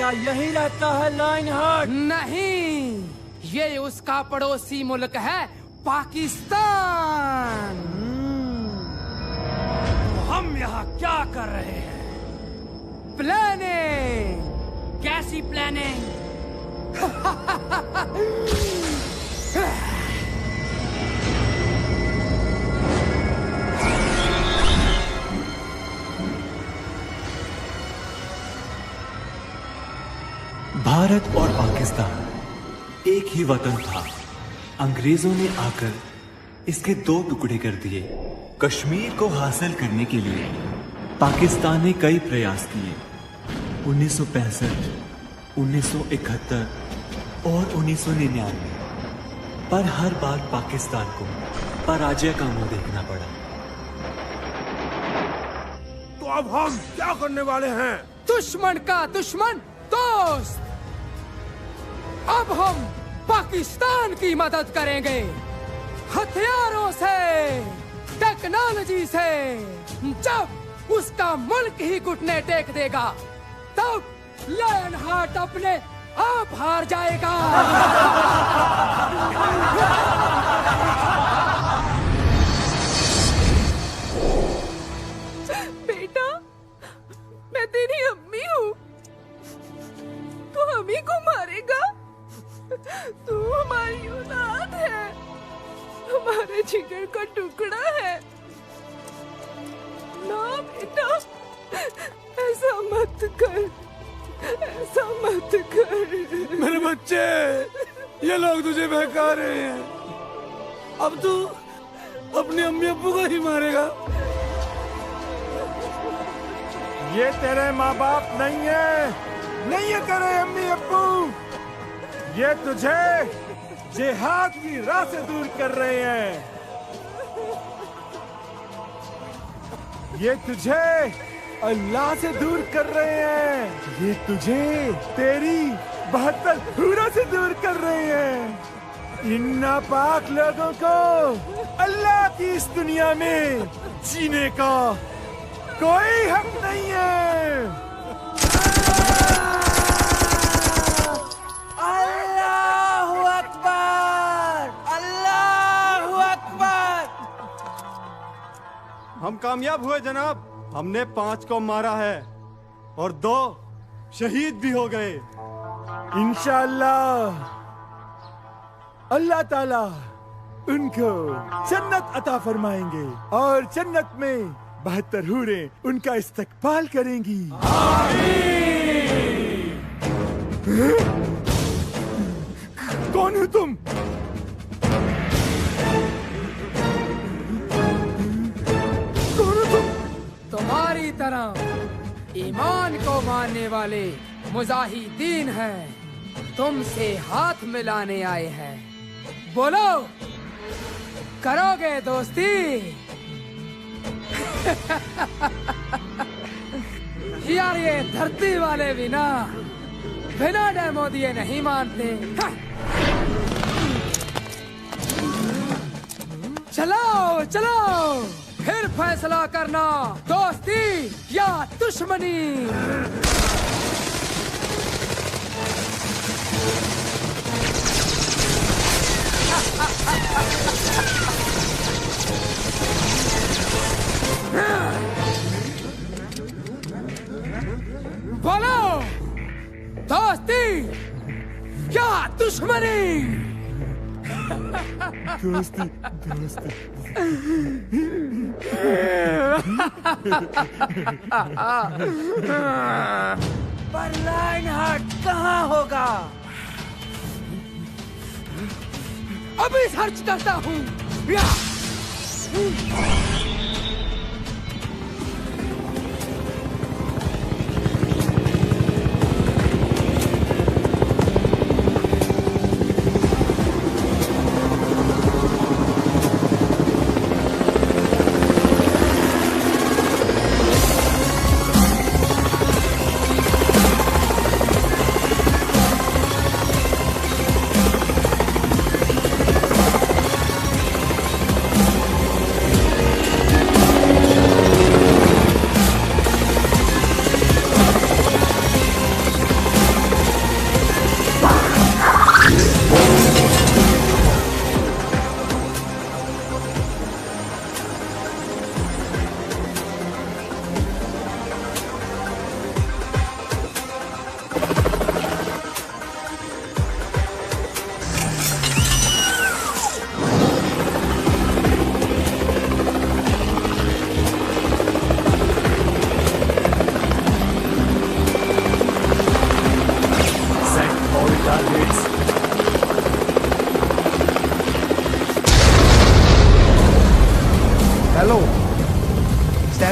क्या यही रहता है लाइन हार्ट? नहीं, ये उसका पड़ोसी मुल्क है पाकिस्तान। तो हम यहाँ क्या कर रहे हैं? प्लानिंग। कैसी प्लानिंग? भारत और पाकिस्तान एक ही वतन था। अंग्रेजों ने आकर इसके दो टुकड़े कर दिए। कश्मीर को हासिल करने के लिए पाकिस्तान ने कई प्रयास किए। 1965, 1971 और 1999, पर हर बार पाकिस्तान को पराजय का मुंह देखना पड़ा। तो अब हम क्या करने वाले हैं? दुश्मन का दुश्मन दोस्त। अब हम पाकिस्तान की मदद करेंगे, हथियारों से, टेक्नोलॉजी से। जब उसका मुल्क ही घुटने टेक देगा, तब लायन हार्ट अपने आप हार जाएगा। बेटा, मैं तेरी अम्मी हूँ। तू हम ही को मारेगा? तू हमारी औलाद है, हमारे जिगर का टुकड़ा है। ना बेटा, ऐसा मत कर, ऐसा मत कर। मेरे बच्चे, ये लोग तुझे बहका रहे हैं। अब तू अपने अम्मी अब्बू को ही मारेगा? ये तेरे माँ बाप नहीं है, नहीं है तेरे अम्मी अब्बू। ये तुझे जिहाद की राह से दूर कर रहे हैं। ये तुझे अल्लाह से दूर कर रहे हैं। ये तुझे तेरी 72 हूरों से दूर कर रहे हैं। इन नापाक लोगों को अल्लाह की इस दुनिया में जीने का कोई हक नहीं है। अल्लाहू अकबर, अल्लाहू अकबर। हम कामयाब हुए जनाब। हमने 5 को मारा है और 2 शहीद भी हो गए। इंशाअल्लाह अल्लाह ताला उनको जन्नत अता फरमाएंगे और जन्नत में 72 हूरें उनका इस्तकबाल करेंगी। कौन हो तुम? कौन हो तुम? तुम्हारी तरह ईमान को मानने वाले मुजाहिदीन हैं। तुमसे हाथ मिलाने आए हैं। बोलो, करोगे दोस्ती? यार, ये धरती वाले भी ना बिना डेमो दिए नहीं मानते। चलो चलो, फिर फैसला करना, दोस्ती या दुश्मनी। बोलो, दोस्ती या दुश्मनी? दोस्ती, दोस्ती। पर लाइन हार्ट कहाँ होगा? अभी सर्च करता हूँ।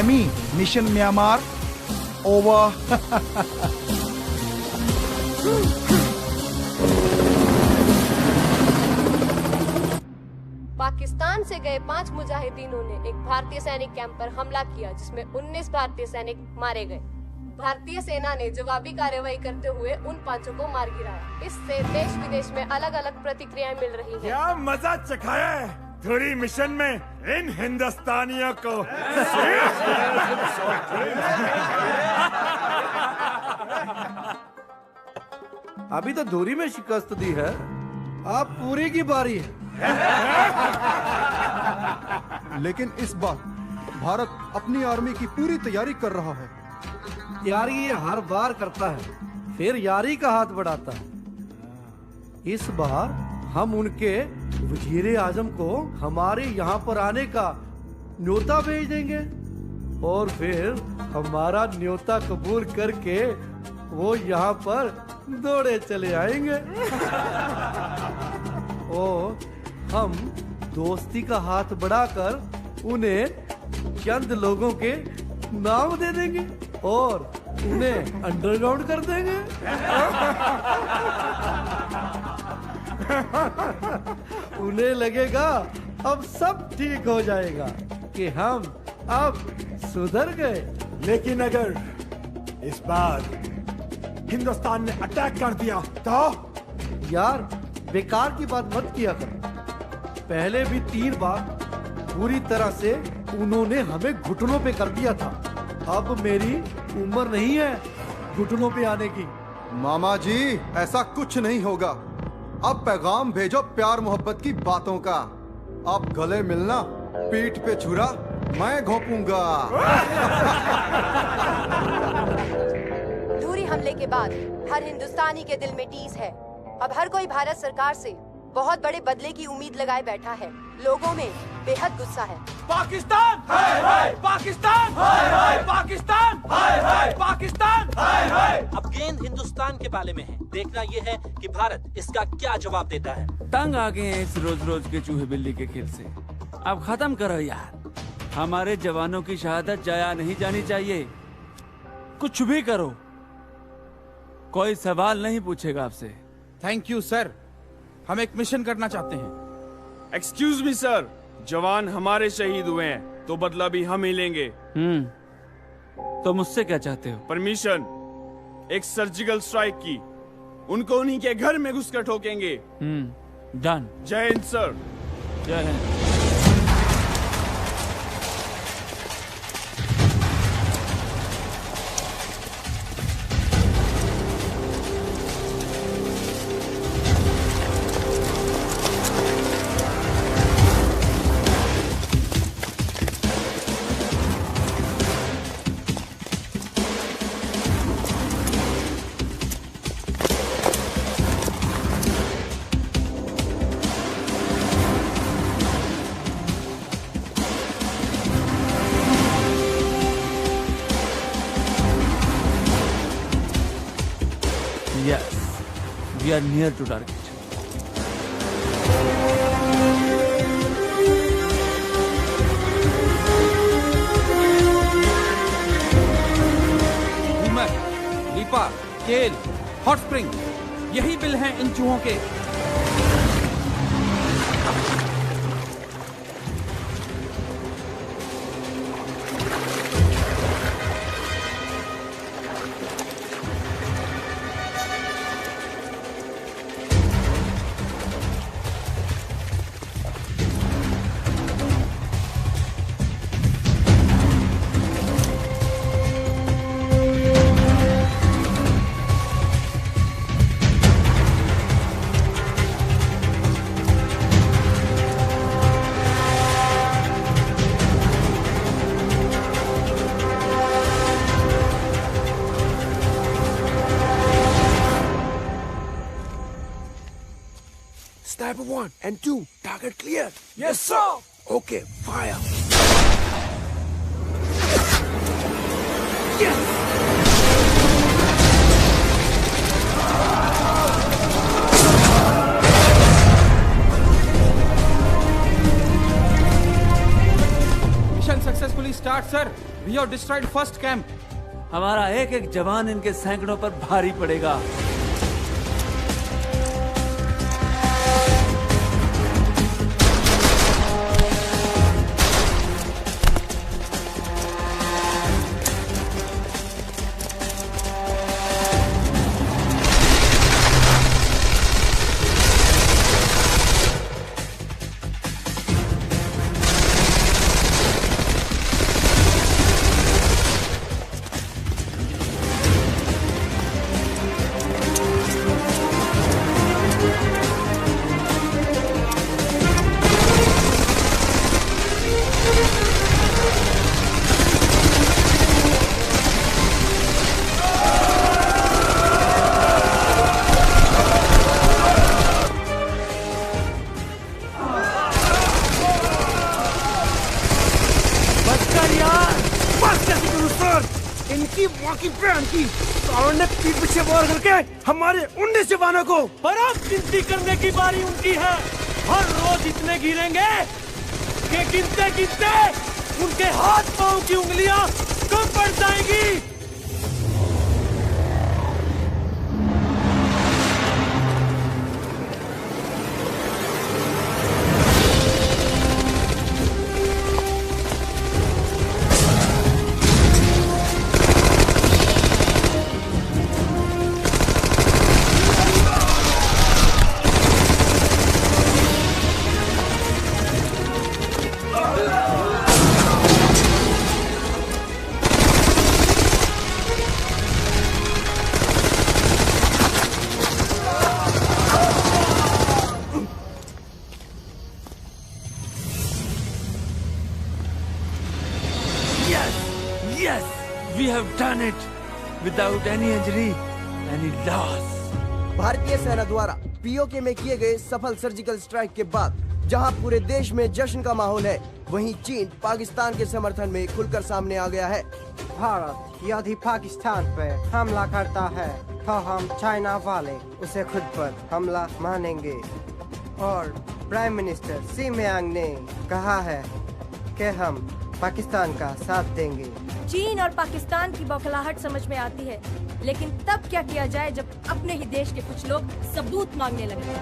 Enemy mission Myanmar over. Pakistan से गए 5 मुजाहिदीनों ने एक भारतीय सैनिक कैंप पर हमला किया, जिसमें 19 भारतीय सैनिक मारे गए। भारतीय सेना ने जवाबी कार्रवाई करते हुए उन 5 को मार गिराया। इससे देश विदेश में अलग अलग प्रतिक्रियाएं मिल रही हैं। क्या मजा चखाया है धुरी मिशन में इन हिंदुस्तानियों को। अभी तो धुरी में शिकस्त दी है, अब पूरी की बारी है। लेकिन इस बार भारत अपनी आर्मी की पूरी तैयारी कर रहा है। यारी ये हर बार करता है, फिर यारी का हाथ बढ़ाता है। इस बार हम उनके वजीर आजम को हमारे यहाँ पर आने का न्योता भेज देंगे और फिर हमारा न्योता कबूल करके वो यहाँ पर दौड़े चले आएंगे और हम दोस्ती का हाथ बढ़ाकर उन्हें चंद लोगों के नाम दे देंगे और उन्हें अंडरग्राउंड कर देंगे। उन्हें लगेगा अब सब ठीक हो जाएगा कि हम अब सुधर गए। लेकिन अगर इस बार हिंदुस्तान ने अटैक कर दिया तो? यार बेकार की बात मत किया कर। पहले भी 3 बार पूरी तरह से उन्होंने हमें घुटनों पे कर दिया था। अब मेरी उम्र नहीं है घुटनों पे आने की। मामा जी ऐसा कुछ नहीं होगा। अब पैगाम भेजो प्यार मोहब्बत की बातों का। अब गले मिलना, पीठ पे छुरा मैं घोंपूंगा। धुरी हमले के बाद हर हिंदुस्तानी के दिल में टीस है। अब हर कोई भारत सरकार से बहुत बड़े बदले की उम्मीद लगाए बैठा है। लोगों में बेहद गुस्सा है। पाकिस्तान हाय हाय, पाकिस्तान हाय हाय, पाकिस्तान हाय हाय, पाकिस्तान हाय हाय। अब गेंद हिंदुस्तान के बाले में है। देखना ये है कि भारत इसका क्या जवाब देता है। तंग आ गए हैं इस रोज रोज के चूहे बिल्ली के खेल से। अब खत्म करो यार। हमारे जवानों की शहादत जाया नहीं जानी चाहिए। कुछ भी करो, कोई सवाल नहीं पूछेगा आपसे। थैंक यू सर, हम एक मिशन करना चाहते हैं। एक्सक्यूज मी सर, जवान हमारे शहीद हुए हैं तो बदला भी हम ही लेंगे। तो मुझसे क्या चाहते हो? परमिशन एक सर्जिकल स्ट्राइक की। उनको उन्हीं के घर में घुसकर ठोकेंगे। डन। जय हिंद सर। जय हिंद। Yes, we are near to target. बूमर, लीपा, केल, हॉट स्प्रिंग, यही बिल हैं इन चूहों के। Sniper 1 and 2, target clear. Yes, sir. Okay, fire. Yes. Mission successfully start sir. We have destroyed first camp. हमारा एक एक जवान इनके सैकड़ों पर भारी पड़ेगा। हमारे 19 जवानों को। पर अब गिनती करने की बारी उनकी है। हर रोज इतने गिरेंगे कि गिनते गिनते उनके हाथ पांव की उंगलियां कम पड़ जाएंगी। We have done it without any injury, any loss. भारतीय सेना द्वारा पीओके में किए गए सफल सर्जिकल स्ट्राइक के बाद जहां पूरे देश में जश्न का माहौल है, वहीं चीन पाकिस्तान के समर्थन में खुलकर सामने आ गया है। भारत यदि पाकिस्तान पे हमला करता है तो हम चाइना वाले उसे खुद पर हमला मानेंगे। और प्राइम मिनिस्टर सी मेयांग ने कहा है कि हम पाकिस्तान का साथ देंगे। चीन और पाकिस्तान की बौखलाहट समझ में आती है, लेकिन तब क्या किया जाए जब अपने ही देश के कुछ लोग सबूत मांगने लगे।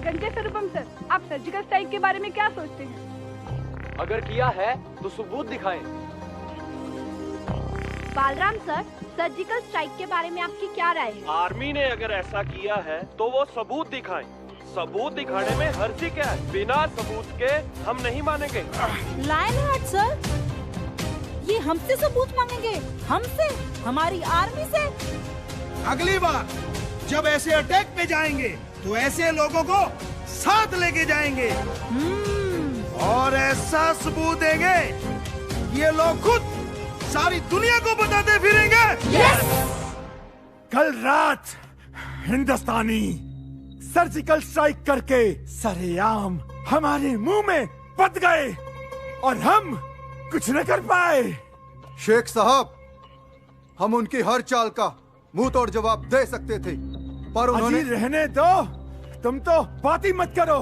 संजय स्वरूपम सर, आप सर्जिकल स्ट्राइक के बारे में क्या सोचते हैं? अगर किया है तो सबूत दिखाएं। बालराम सर, सर्जिकल स्ट्राइक के बारे में आपकी क्या राय है? आर्मी ने अगर ऐसा किया है तो वो सबूत दिखाएं। सबूत दिखाने में हर्जी क्या है? बिना सबूत के हम नहीं मानेंगे। लायन हार्ट सर, ये हमसे सबूत मांगेंगे? हमसे? हमारी आर्मी से? अगली बार जब ऐसे अटैक पे जाएंगे तो ऐसे लोगों को साथ लेके जाएंगे और ऐसा सबूत देंगे ये लोग खुद सारी दुनिया को बताते फिरेंगे। कल रात हिंदुस्तानी सर्जिकल स्ट्राइक करके सरेआम हमारे मुंह में पत गए और हम कुछ न कर पाए। शेख साहब, हम उनकी हर चाल का मुंह तोड़ जवाब दे सकते थे, पर उन्होंने। अजी रहने दो, तुम तो बात ही मत करो।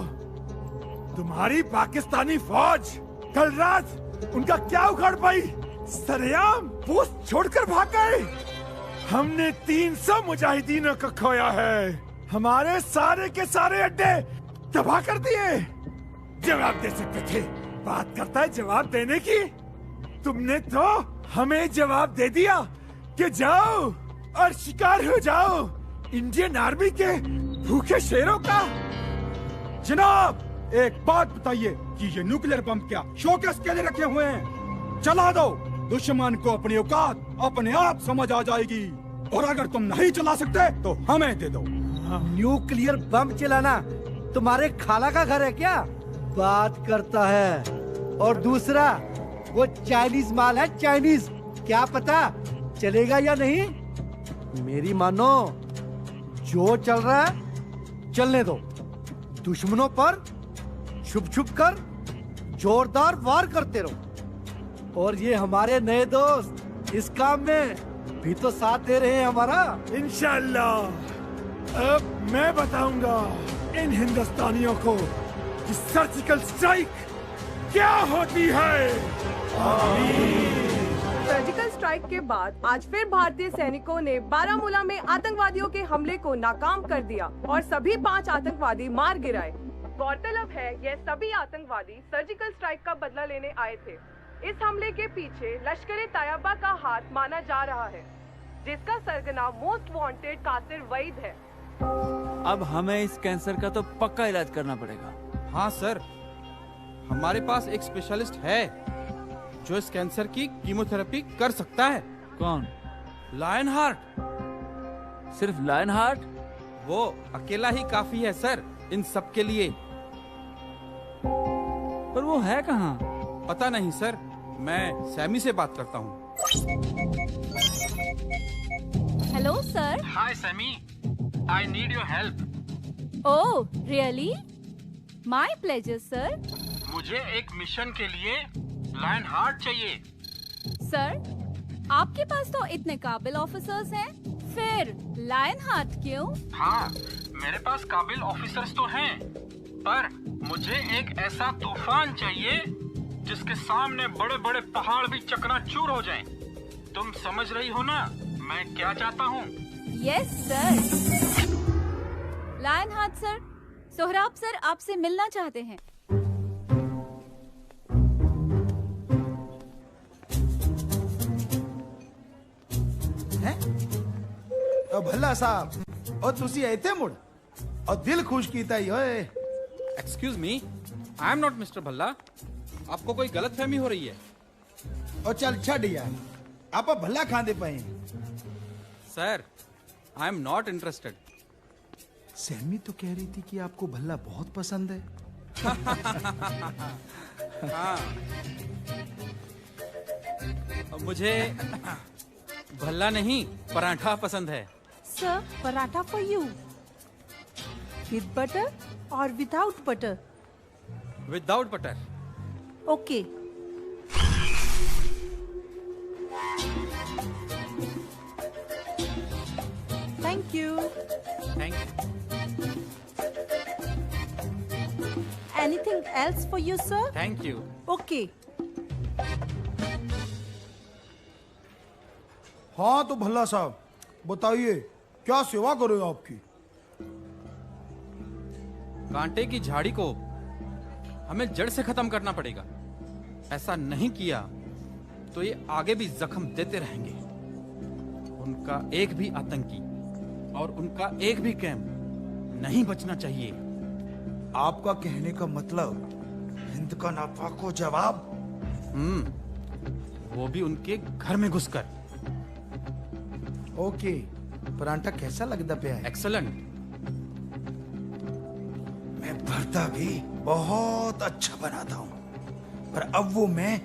तुम्हारी पाकिस्तानी फौज कल रात उनका क्या उखाड़ पाई? सरेआम पोस्ट छोड़कर भाग गए। हमने 300 मुजाहिदीनों को खोया है। हमारे सारे के सारे अड्डे तबाह कर दिए। जवाब दे सकते थे। बात करता है जवाब देने की। तुमने तो हमें जवाब दे दिया कि जाओ और शिकार हो जाओ इंडियन आर्मी के भूखे शेरों का। जनाब, एक बात बताइए कि ये न्यूक्लियर बम क्या शोकेस के लिए रखे हुए हैं? चला दो, दुश्मन को अपनी औकात अपने आप समझ आ जाएगी। और अगर तुम नहीं चला सकते तो हमें दे दो। न्यूक्लियर बम चलाना तुम्हारे खाला का घर है क्या? बात करता है। और दूसरा, वो चाइनीज माल है, चाइनीज। क्या पता चलेगा या नहीं। मेरी मानो, जो चल रहा है चलने दो। दुश्मनों पर छुप छुप कर जोरदार वार करते रहो। और ये हमारे नए दोस्त इस काम में भी तो साथ दे रहे हैं हमारा। इंशाल्लाह अब मैं बताऊंगा इन हिंदुस्तानियों को कि सर्जिकल स्ट्राइक क्या होती है। आमीन। सर्जिकल स्ट्राइक के बाद आज फिर भारतीय सैनिकों ने बारामूला में आतंकवादियों के हमले को नाकाम कर दिया और सभी 5 आतंकवादी मार गिराए। गौरतलब है यह सभी आतंकवादी सर्जिकल स्ट्राइक का बदला लेने आए थे। इस हमले के पीछे लश्कर-ए-तैयबा का हाथ माना जा रहा है, जिसका सरगना मोस्ट वांटेड कासिर वईद है। अब हमें इस कैंसर का तो पक्का इलाज करना पड़ेगा। हाँ सर, हमारे पास एक स्पेशलिस्ट है जो इस कैंसर की कीमोथेरेपी कर सकता है। कौन? Lion heart. सिर्फ लायन हार्ट? वो अकेला ही काफी है सर इन सब के लिए। पर वो है कहाँ? पता नहीं सर, मैं सैमी से बात करता हूँ। Hello sir. Hi Sammy, I need your help. Oh really? My pleasure sir. मुझे एक मिशन के लिए लायन हार्ट चाहिए। सर आपके पास तो इतने काबिल ऑफिसर्स हैं, फिर लायन हार्ट क्यों? हाँ, मेरे पास काबिल ऑफिसर्स तो हैं, पर मुझे एक ऐसा तूफान चाहिए जिसके सामने बड़े बड़े पहाड़ भी चकनाचूर हो जाएं। तुम समझ रही हो ना मैं क्या चाहता हूँ? Yes sir. Lion heart sir, Sohrab sir आपसे मिलना चाहते हैं। भल्ला साहब और तुसी ऐते मुड़ और दिल खुश कीता ही होए। Excuse me, I am not mister Bhalla. आपको कोई गलतफहमी हो रही है। और चल छड़ यार, आप भल्ला खांदे पाए। Sir I am not interested. Sammy तो कह रही थी कि आपको भल्ला बहुत पसंद है। हाँ, मुझे भल्ला नहीं पराठा पसंद है। Sir paratha for you, with butter और without butter? Without butter. Okay. Thank you. Thank you. Anything else for you sir? Thank you. Okay. हाँ तो भल्ला साहब बताइए क्या सेवा करो आपकी? कांटे की झाड़ी को हमें जड़ से खत्म करना पड़ेगा। ऐसा नहीं किया तो ये आगे भी जख्म देते रहेंगे। उनका एक भी आतंकी और उनका एक भी कैंप नहीं बचना चाहिए। आपका कहने का मतलब हिंद का नापाको जवाब? वो भी उनके घर में घुसकर। ओके, परांठा कैसा लगता पे है? एक्सलेंट। मैं भरता भी बहुत अच्छा बनाता हूँ, पर अब वो मैं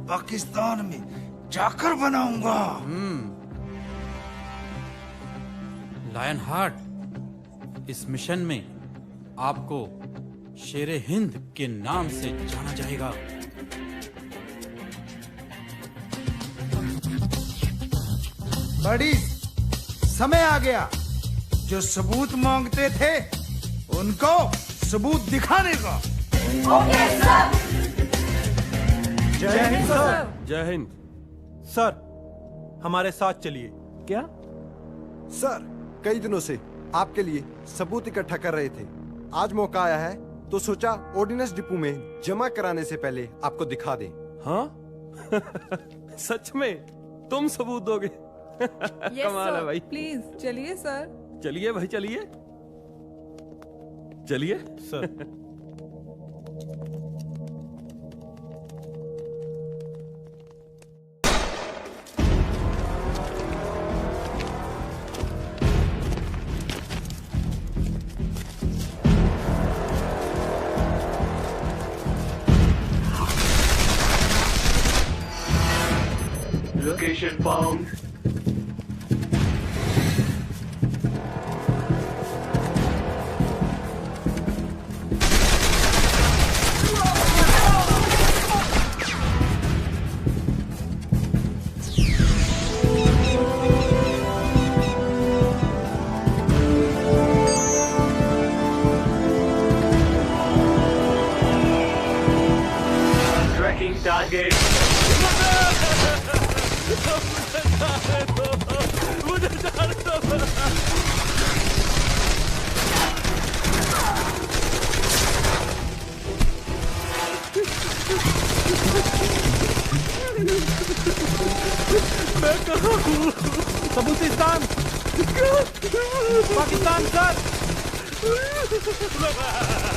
पाकिस्तान में जाकर बनाऊंगा। लायन हार्ट, इस मिशन में आपको शेरे हिंद के नाम से जाना जाएगा। बड़ी समय आ गया। जो सबूत मांगते थे उनको सबूत दिखाने का। Okay sir. जय हिंद सर। जय हिंद सर, हमारे साथ चलिए। क्या सर, कई दिनों से आपके लिए सबूत इकट्ठा कर रहे थे। आज मौका आया है तो सोचा ऑर्डिनेंस डिपो में जमा कराने से पहले आपको दिखा दें। हाँ? सच में तुम सबूत दोगे? कमाल है भाई। प्लीज चलिए सर। चलिए भाई, चलिए चलिए sir. Location found. Tracking target. सबूतिस्तान पाकिस्तान सर।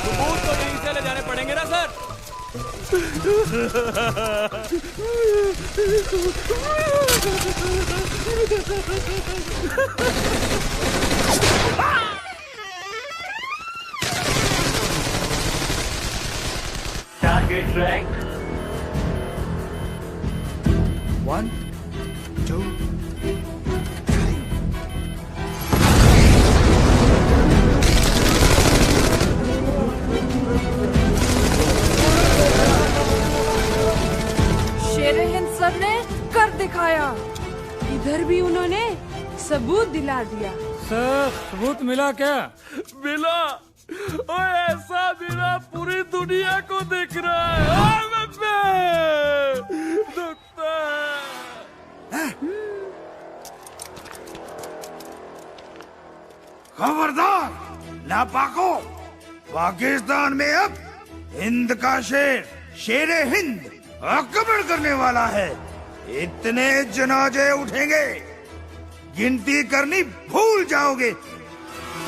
सबूत तो यहीं से ले जाने पड़ेंगे ना सर। Target track. 1, 2, 3. शेर हिंद सर ने कर दिखाया। इधर भी उन्होंने सबूत दिला दिया। सर सबूत मिला क्या? मिला। ओए ऐसा मिला पूरी दुनिया को दिख रहा है। दुखता है। खबरदार नापाको, पाकिस्तान में अब हिंद का शेर शेर हिंद आक्रमण करने वाला है। इतने जनाजे उठेंगे गिनती करनी भूल जाओगे।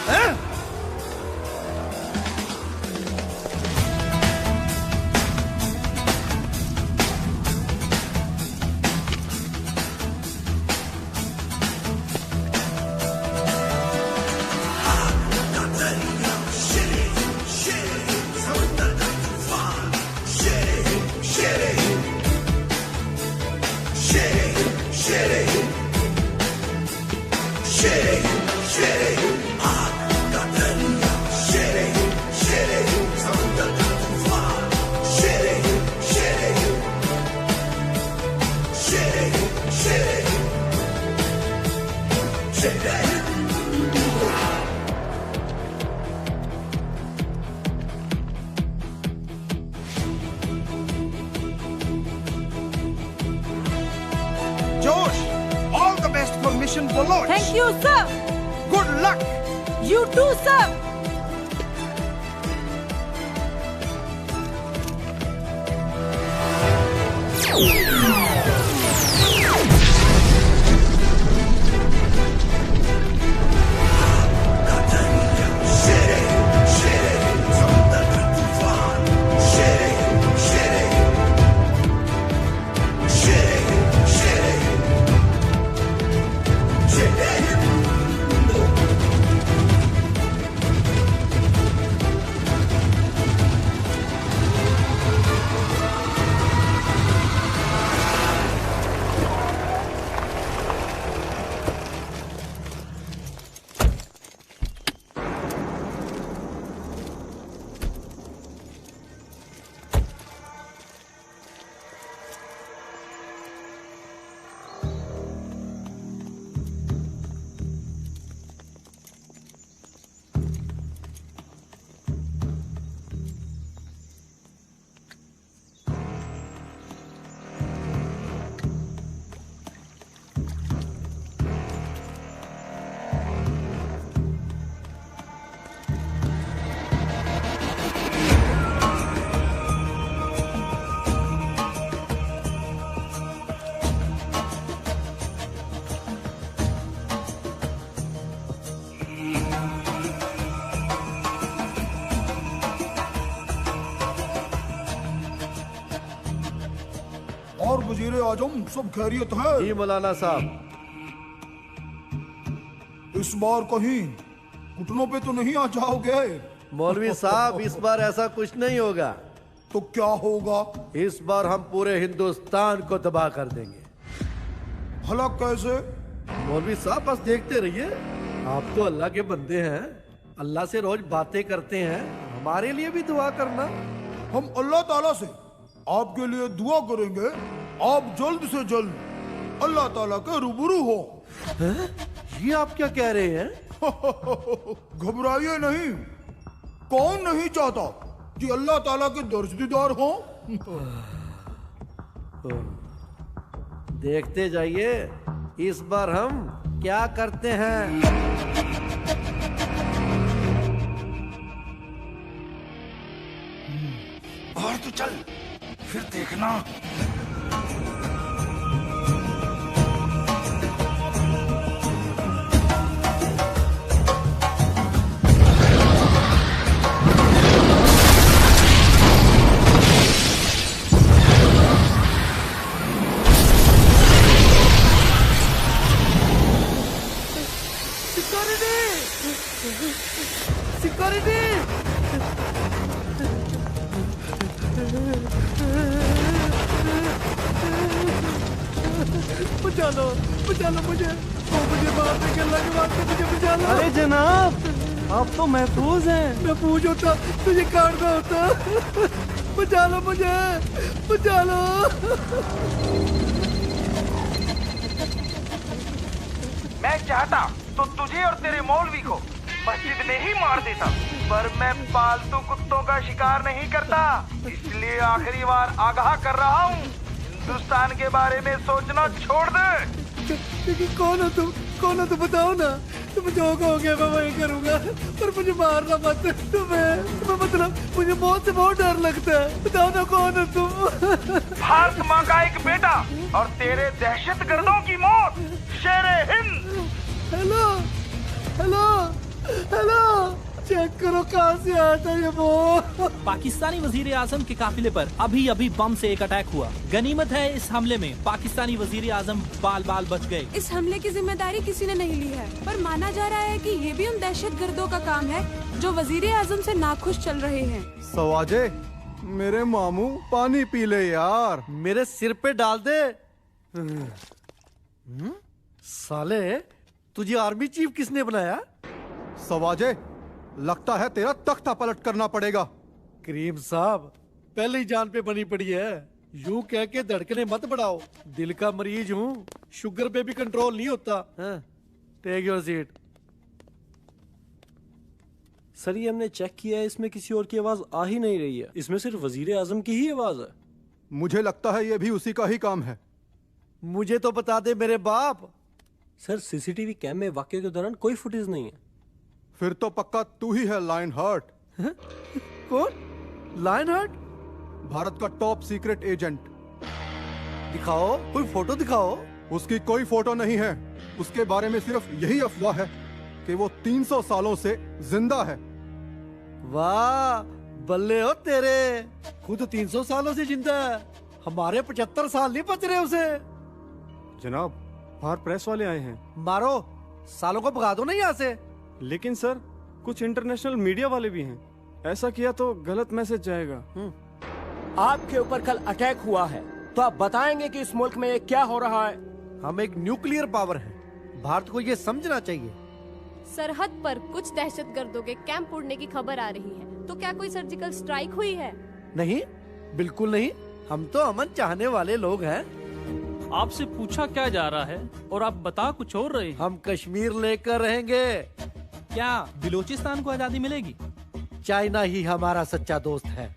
हैं? Josh, all the best for mission Baloch. Thank you, sir. Good luck. You too, sir. और वजीरे आजम सब खैरियत है? जी मौलाना साहब। इस बार कहीं घुटनों पे तो नहीं आ जाओगे? मौलवी साहब इस बार ऐसा कुछ नहीं होगा। तो क्या होगा? इस बार हम पूरे हिंदुस्तान को तबाह कर देंगे। भला कैसे? मौलवी साहब बस देखते रहिए। आप तो अल्लाह के बंदे हैं, अल्लाह से रोज बातें करते हैं, हमारे लिए भी दुआ करना। हम अल्लाह ताला से आपके लिए दुआ करेंगे, आप जल्द से जल्द अल्लाह ताला के रूबरू हो। ये आप क्या कह रहे हैं? घबराइए नहीं, कौन नहीं चाहता कि अल्लाह ताला के दर्जदीदार हो। देखते जाइए इस बार हम क्या करते हैं। बाहर तो चल, फिर देखना। बचा लो मुझे, वो मुझे मारने के लग मारते, मुझे बचा लो। अरे जनाब, आप तो महफूज हैं। मैं पूछ होता तुझे काटना होता। बचा लो मुझे, बचा लो। मैं चाहता तो तुझे और तेरे मौलवी को मस्जिद में ही मार देता, पर मैं पालतू कुत्तों का शिकार नहीं करता, इसलिए आखिरी बार आगाह कर रहा हूँ, हिंदुस्तान के बारे में सोचना छोड़ दे। कौन हो तुम बताओ ना। तुम जो कहोगे मैं वही करूँगा, पर मुझे मारना मत। तुम्हें मतलब मुझे मौत से बहुत डर लगता है। बताओ ना कौन हो तुम। भारत माँ का एक बेटा और तेरे दहशतगर्दों की मौत, शेरे हिंद। हेलो हेलो हेलो, चेक करो कहाँ से आया था ये वो। पाकिस्तानी वजीर आजम के काफिले पर अभी बम से एक अटैक हुआ। गनीमत है इस हमले में पाकिस्तानी वजीर आजम बाल बाल बच गए। इस हमले की जिम्मेदारी किसी ने नहीं ली है, पर माना जा रहा है कि ये भी उन दहशतगर्दों का काम है जो वजीर आजम से नाखुश चल रहे हैं। सवाजे, मेरे मामू पानी पी ले यार। मेरे सिर पे डाल दे। साले, तुझे आर्मी चीफ किसने बनाया? सवाजे, लगता है तेरा तख्ता पलट करना पड़ेगा। करीम साहब, पहले ही जान पे बनी पड़ी है। यूं कह के धड़कने मत बढ़ाओ, दिल का मरीज हूँ, शुगर पे भी कंट्रोल नहीं होता। Take your seat. सर, ये हमने चेक किया है, इसमें किसी और की आवाज आ ही नहीं रही है, इसमें सिर्फ वजीर आजम की ही आवाज है। मुझे लगता है ये भी उसी का ही काम है। मुझे तो बता दे मेरे बाप। सर, सीसीटीवी कैम में वाकये के दौरान कोई फुटेज नहीं है। फिर तो पक्का तू ही है लायन हार्ट। कौन? Lion heart? भारत का टॉप सीक्रेट एजेंट। दिखाओ, कोई फोटो दिखाओ। उसकी कोई फोटो नहीं है, उसके बारे में सिर्फ यही अफवाह है कि वो 300 सालों से जिंदा है। वाह, बल्ले हो तेरे, खुद 300 सालों से जिंदा है। हमारे 75 साल नहीं बच रहे उसे। जनाब, बाहर प्रेस वाले आए हैं। मारो, सालों को भगा दो ना यहाँ से। लेकिन सर, कुछ इंटरनेशनल मीडिया वाले भी हैं, ऐसा किया तो गलत मैसेज जाएगा। आपके ऊपर कल अटैक हुआ है, तो आप बताएंगे कि इस मुल्क में ये क्या हो रहा है? हम एक न्यूक्लियर पावर है, भारत को ये समझना चाहिए। सरहद पर कुछ दहशतगर्दों के कैंप उड़ने की खबर आ रही है, तो क्या कोई सर्जिकल स्ट्राइक हुई है? नहीं, बिल्कुल नहीं, हम तो अमन चाहने वाले लोग हैं। आपसे पूछा क्या जा रहा है और आप बता कुछ और रहे हैं। हम कश्मीर लेकर रहेंगे। क्या बिलोचिस्तान को आजादी मिलेगी? चाइना ही हमारा सच्चा दोस्त है।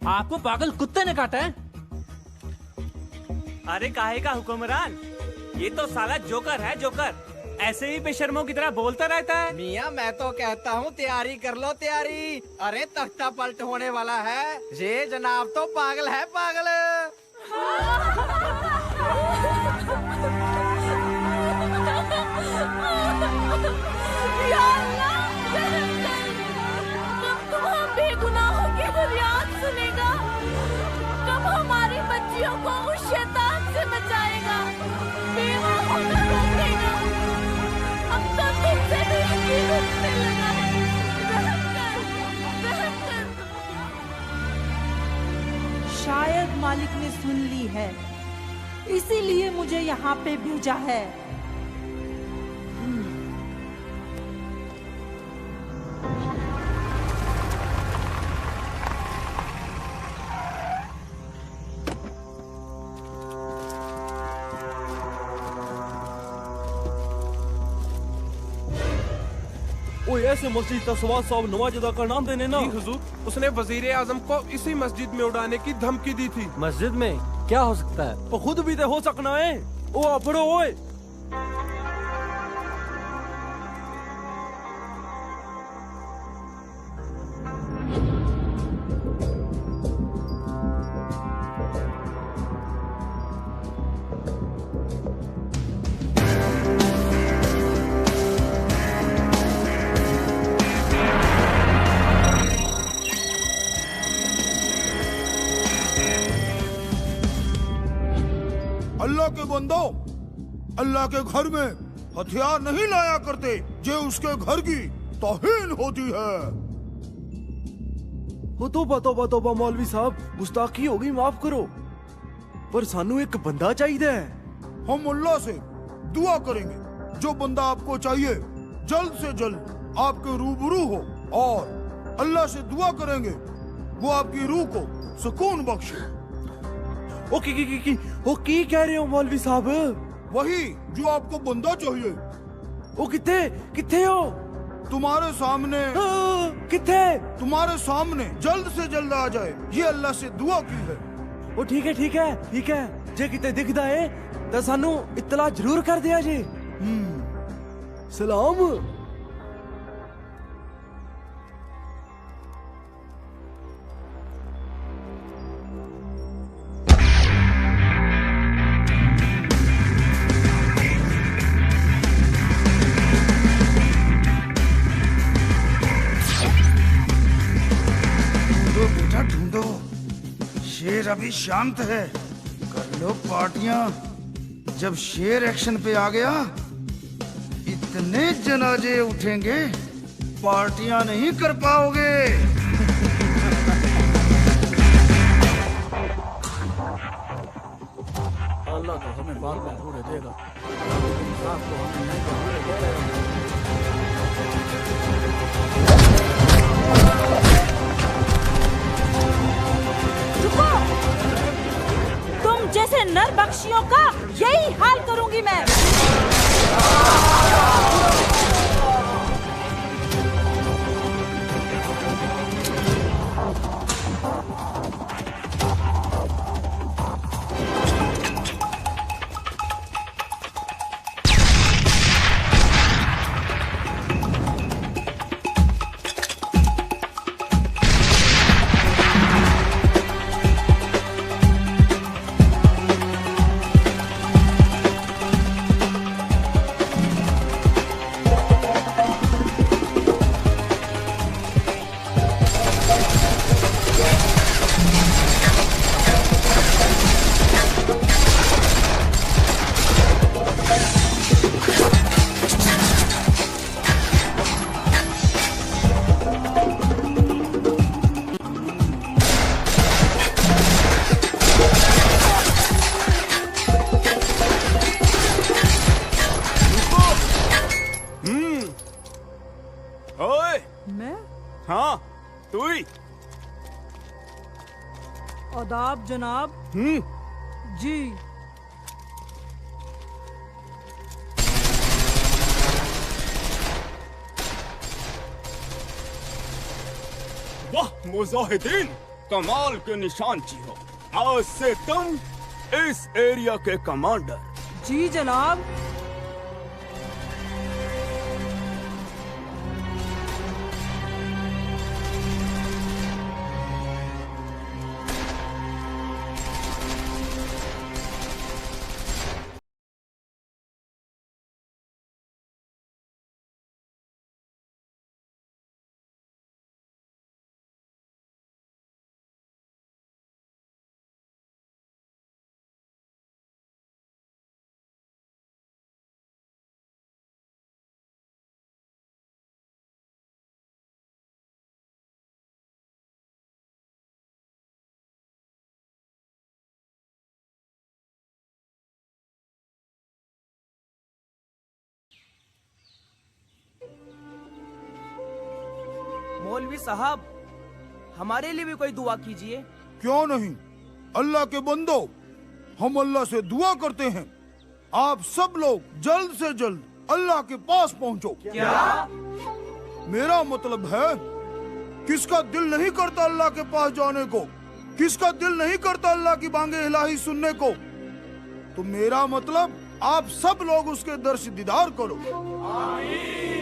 आपको पागल कुत्ते ने काटा है? अरे काहे का हुक्मरान, ये तो साला जोकर है, जोकर। ऐसे ही बेशर्मों की तरह बोलता रहता है। मियाँ, मैं तो कहता हूँ तैयारी कर लो, तैयारी। अरे तख्ता पलट होने वाला है। ये जनाब तो पागल है, पागल। कब हम बेगुनाहों की फरियाद सुनेगा? कब हमारी बच्चियों को उस शैतान से बचाएगा? बेवा होकर रोकेगा? अब तो तुमसे भी यकीन उठने लगा है। शायद मालिक ने सुन ली है, इसीलिए मुझे यहाँ पे भेजा है। ओए, ऐसे मस्जिद का सवाल साहब नवाज अदा का नाम देने ना। हुजूर, उसने वजीर आजम को इसी मस्जिद में उड़ाने की धमकी दी थी। मस्जिद में क्या हो सकता है? वो खुद भी तो हो सकना है। ओ अपड़ो ओए। अल्लाह के बंदो, अल्लाह के घर में हथियार नहीं लाया करते, जो उसके घर की तौहीन होती है। वो तोबा मौलवी साहब, गुस्ताखी हो गई, माफ करो, पर सानू एक बंदा चाहिए। हम अल्लाह से दुआ करेंगे, जो बंदा आपको चाहिए जल्द से जल्द आपके रूबरू हो, और अल्लाह से दुआ करेंगे वो आपकी रूह को सुकून बख्शे। ओ की कह रहे हो मौलवी साहब? वही जो आपको बंदा चाहिए। ओ किथे हो? तुम्हारे सामने। किथे? तुम्हारे सामने, जल्द से जल्द आ जाए, ये अल्लाह से दुआ की है। ओ ठीक है, जे किते दिखदा है तो सानू इत्तला जरूर कर दिया जी। सलाम। ढूंढो, शेर अभी शांत है, कर लो पार्टियां। जब शेर एक्शन पे आ गया, इतने जनाजे उठेंगे, पार्टियां नहीं कर पाओगे। अल्लाह तो हमें बाल में पूरे देगा, इंसान को हमें नहीं पूरे देगा। तुम जैसे नर बख्शियों का यही हाल करूंगी मैं। आदाब जनाब। जी वाह मुजाहिदीन, कमाल के निशान जी हो। आज से तुम इस एरिया के कमांडर। जी जनाब। मौलवी साहब, हमारे लिए भी कोई दुआ कीजिए। क्यों नहीं, अल्लाह के बंदो, हम अल्लाह से दुआ करते हैं, आप सब लोग जल्द से जल्द अल्लाह के पास पहुंचो। क्या? मेरा मतलब है, किसका दिल नहीं करता अल्लाह के पास जाने को? किसका दिल नहीं करता अल्लाह की बांगे इलाही सुनने को? तो मेरा मतलब, आप सब लोग उसके दर्श दीदार करो। आमीन।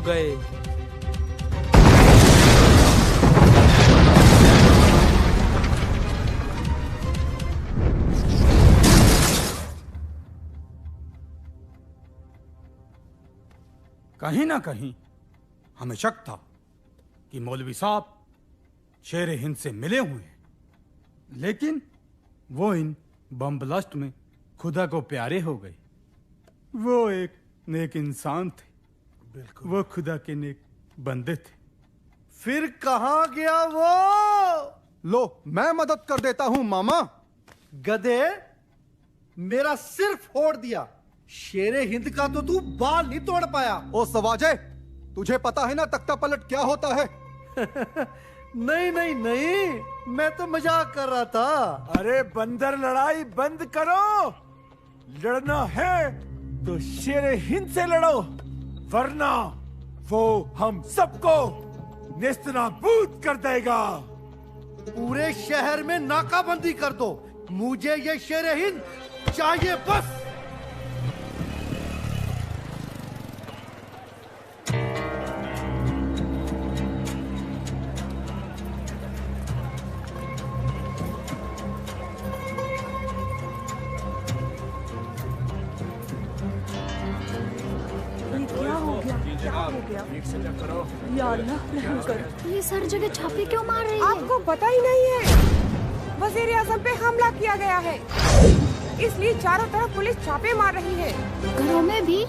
हो गए। कहीं ना कहीं हमें शक था कि मौलवी साहब शेर हिंद से मिले हुए हैं, लेकिन वो इन बम ब्लास्ट में खुदा को प्यारे हो गए। वो एक नेक इंसान थे, वो खुदा के नेक बंदे थे। फिर कहाँ गया वो? लो मैं मदद कर देता हूं मामा। गधे, मेरा सिर फोड़ दिया, शेरे हिंद का तो तू बाल नहीं तोड़ पाया। ओ सवाजे, तुझे पता है ना तख्ता पलट क्या होता है? नहीं नहीं नहीं, मैं तो मजाक कर रहा था। अरे बंदर, लड़ाई बंद करो। लड़ना है तो शेर हिंद से लड़ो, वरना वो हम सबको नेस्तनाबूद कर देगा। पूरे शहर में नाकाबंदी कर दो, मुझे ये शेर हिंद चाहिए बस। पुलिस हर जगह छापे क्यों मार रही है? आपको पता ही नहीं है, वजीर आजम पे हमला किया गया है, इसलिए चारों तरफ पुलिस छापे मार रही है। घरों में भी?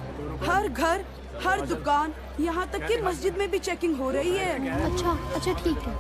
हर घर, हर दुकान, यहाँ तक कि मस्जिद में भी चेकिंग हो रही है। अच्छा अच्छा ठीक है।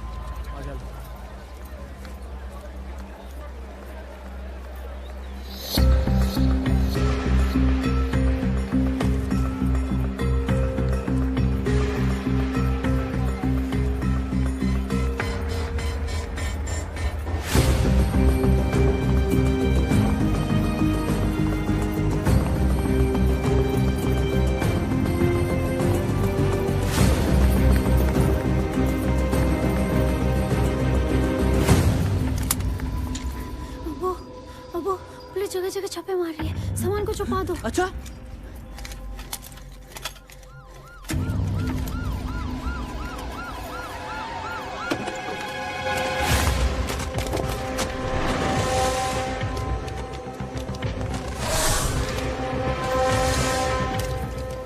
जगह जगह छापे मार रही है, सामान को छुपा दो। अच्छा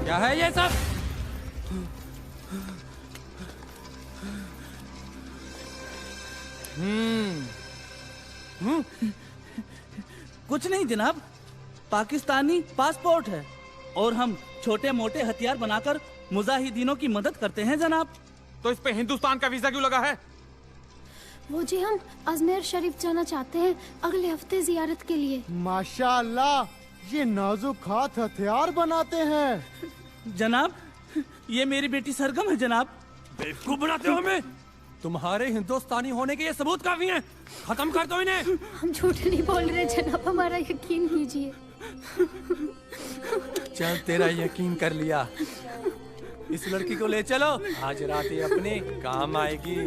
क्या है ये सब? कुछ नहीं जनाब, पाकिस्तानी पासपोर्ट है और हम छोटे मोटे हथियार बनाकर मुजाहिदीनों की मदद करते हैं जनाब। तो इस पे हिंदुस्तान का वीजा क्यों लगा है? वो जी हम अजमेर शरीफ जाना चाहते हैं अगले हफ्ते जियारत के लिए। माशाअल्लाह, ये नाजुक हाथ हथियार बनाते हैं। जनाब, ये मेरी बेटी सरगम है जनाब। बेवकूफ बनाते हो हमें? तुम्हारे हिंदुस्तानी होने के ये सबूत काफी हैं। खत्म कर दो इन्हें। हम झूठ नहीं बोल रहे जनाब, हमारा यकीन कीजिए। चल तेरा यकीन कर लिया, इस लड़की को ले चलो, आज रात ये अपने काम आएगी।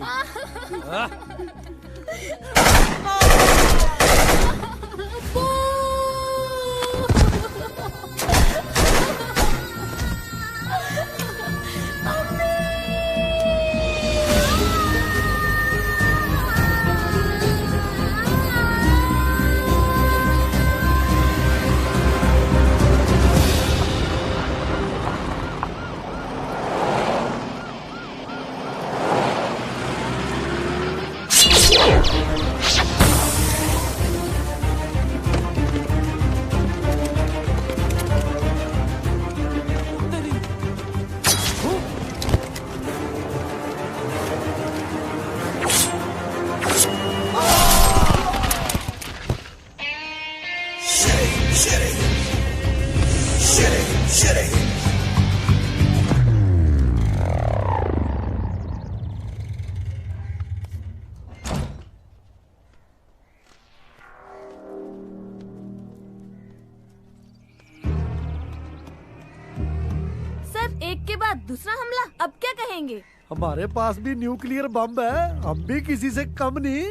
एक के बाद दूसरा हमला, अब क्या कहेंगे? हमारे पास भी न्यूक्लियर बम है, हम भी किसी से कम नहीं।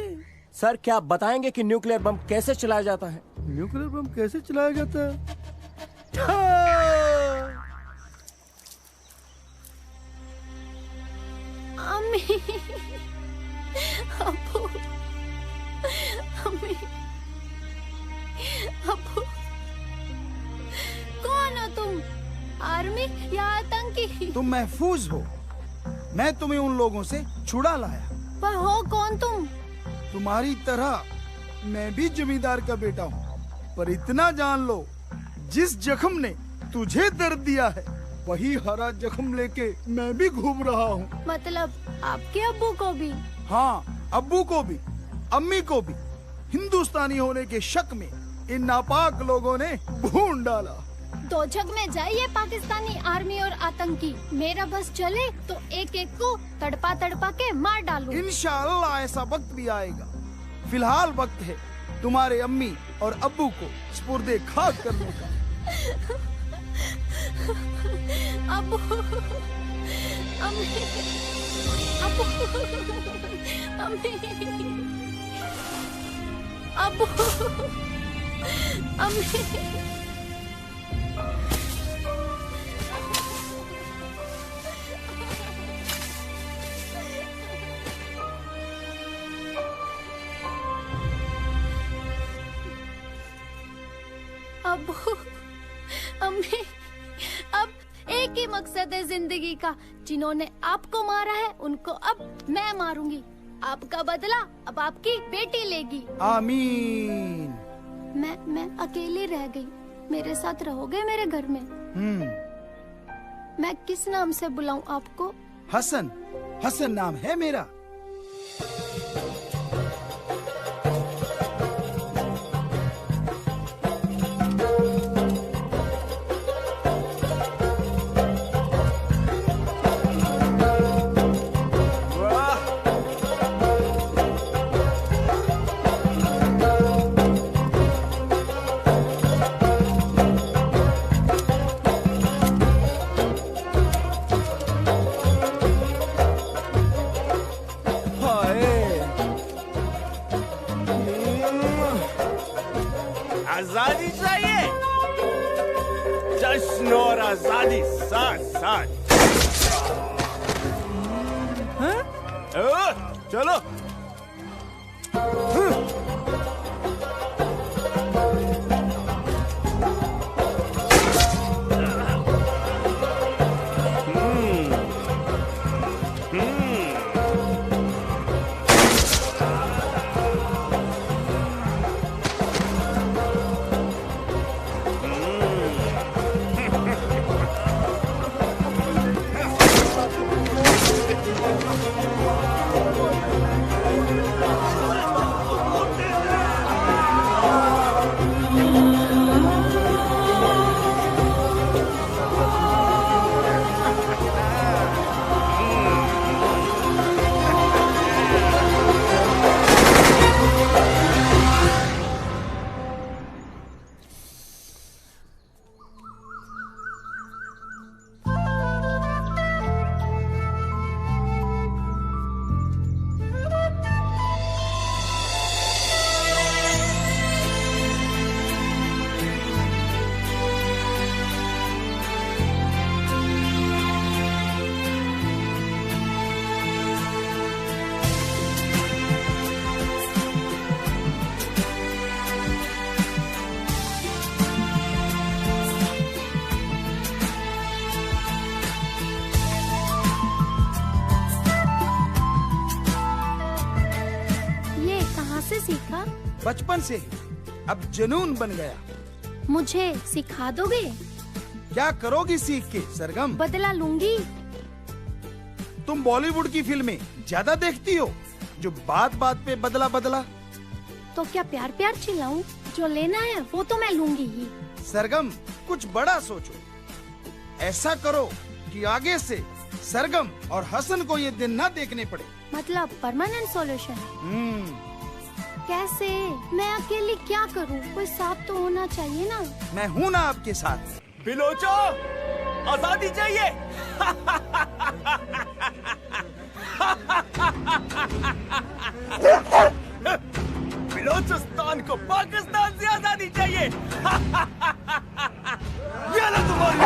सर क्या आप बताएंगे कि न्यूक्लियर बम कैसे चलाया जाता है? न्यूक्लियर बम कैसे चलाया जाता है? अम्मी, अब्बू, अम्मी, अब्बू, कौन हो तुम? आर्मी या आतंकी? तुम महफूज हो। मैं तुम्हें उन लोगों से छुड़ा लाया। पर हो कौन तुम? तुम्हारी तरह मैं भी जमींदार का बेटा हूँ, पर इतना जान लो, जिस जख्म ने तुझे दर्द दिया है वही हरा जख्म लेके मैं भी घूम रहा हूँ। मतलब आपके अब्बू को भी? हाँ, अब्बू को भी, अम्मी को भी हिंदुस्तानी होने के शक में इन नापाक लोगों ने भून डाला। दो जग में जाइए पाकिस्तानी आर्मी और आतंकी। मेरा बस चले तो एक एक को तड़पा तड़पा के मार डालूं। इंशाअल्लाह ऐसा वक्त भी आएगा। फिलहाल वक्त है तुम्हारे अम्मी और अब्बू को स्पुर्दे खाक करने का। अब्बू, अम्मी, अब्बू, अम्मी, अब्बू, अम्मी। अब्बू, अम्मी, अब एक ही मकसद है जिंदगी का। जिन्होंने आपको मारा है उनको अब मैं मारूंगी। आपका बदला अब आपकी बेटी लेगी। आमीन। मैं अकेली रह गई। मेरे साथ रहोगे मेरे घर में? मैं किस नाम से बुलाऊं आपको? हसन, हसन नाम है मेरा। आजादी चाहिए, जश्न और आजादी साथ साथ। चलो। सीखा? बचपन से ही, अब जुनून बन गया। मुझे सिखा दोगे? क्या करोगी सीख के सरगम? बदला लूंगी। तुम बॉलीवुड की फिल्में ज्यादा देखती हो, जो बात बात पे बदला बदला। तो क्या प्यार प्यार चिल्लाऊं? जो लेना है वो तो मैं लूंगी ही। सरगम, कुछ बड़ा सोचो। ऐसा करो कि आगे से सरगम और हसन को ये दिन ना देखने पड़े। मतलब परमानेंट सॉल्यूशन? कैसे? मैं अकेली क्या करूं? कोई साथ तो होना चाहिए ना। मैं हूं ना आपके साथ। बिलोचो, आजादी चाहिए। बिलोचिस्तान को पाकिस्तान से आजादी चाहिए। ये लो तुम्हारी।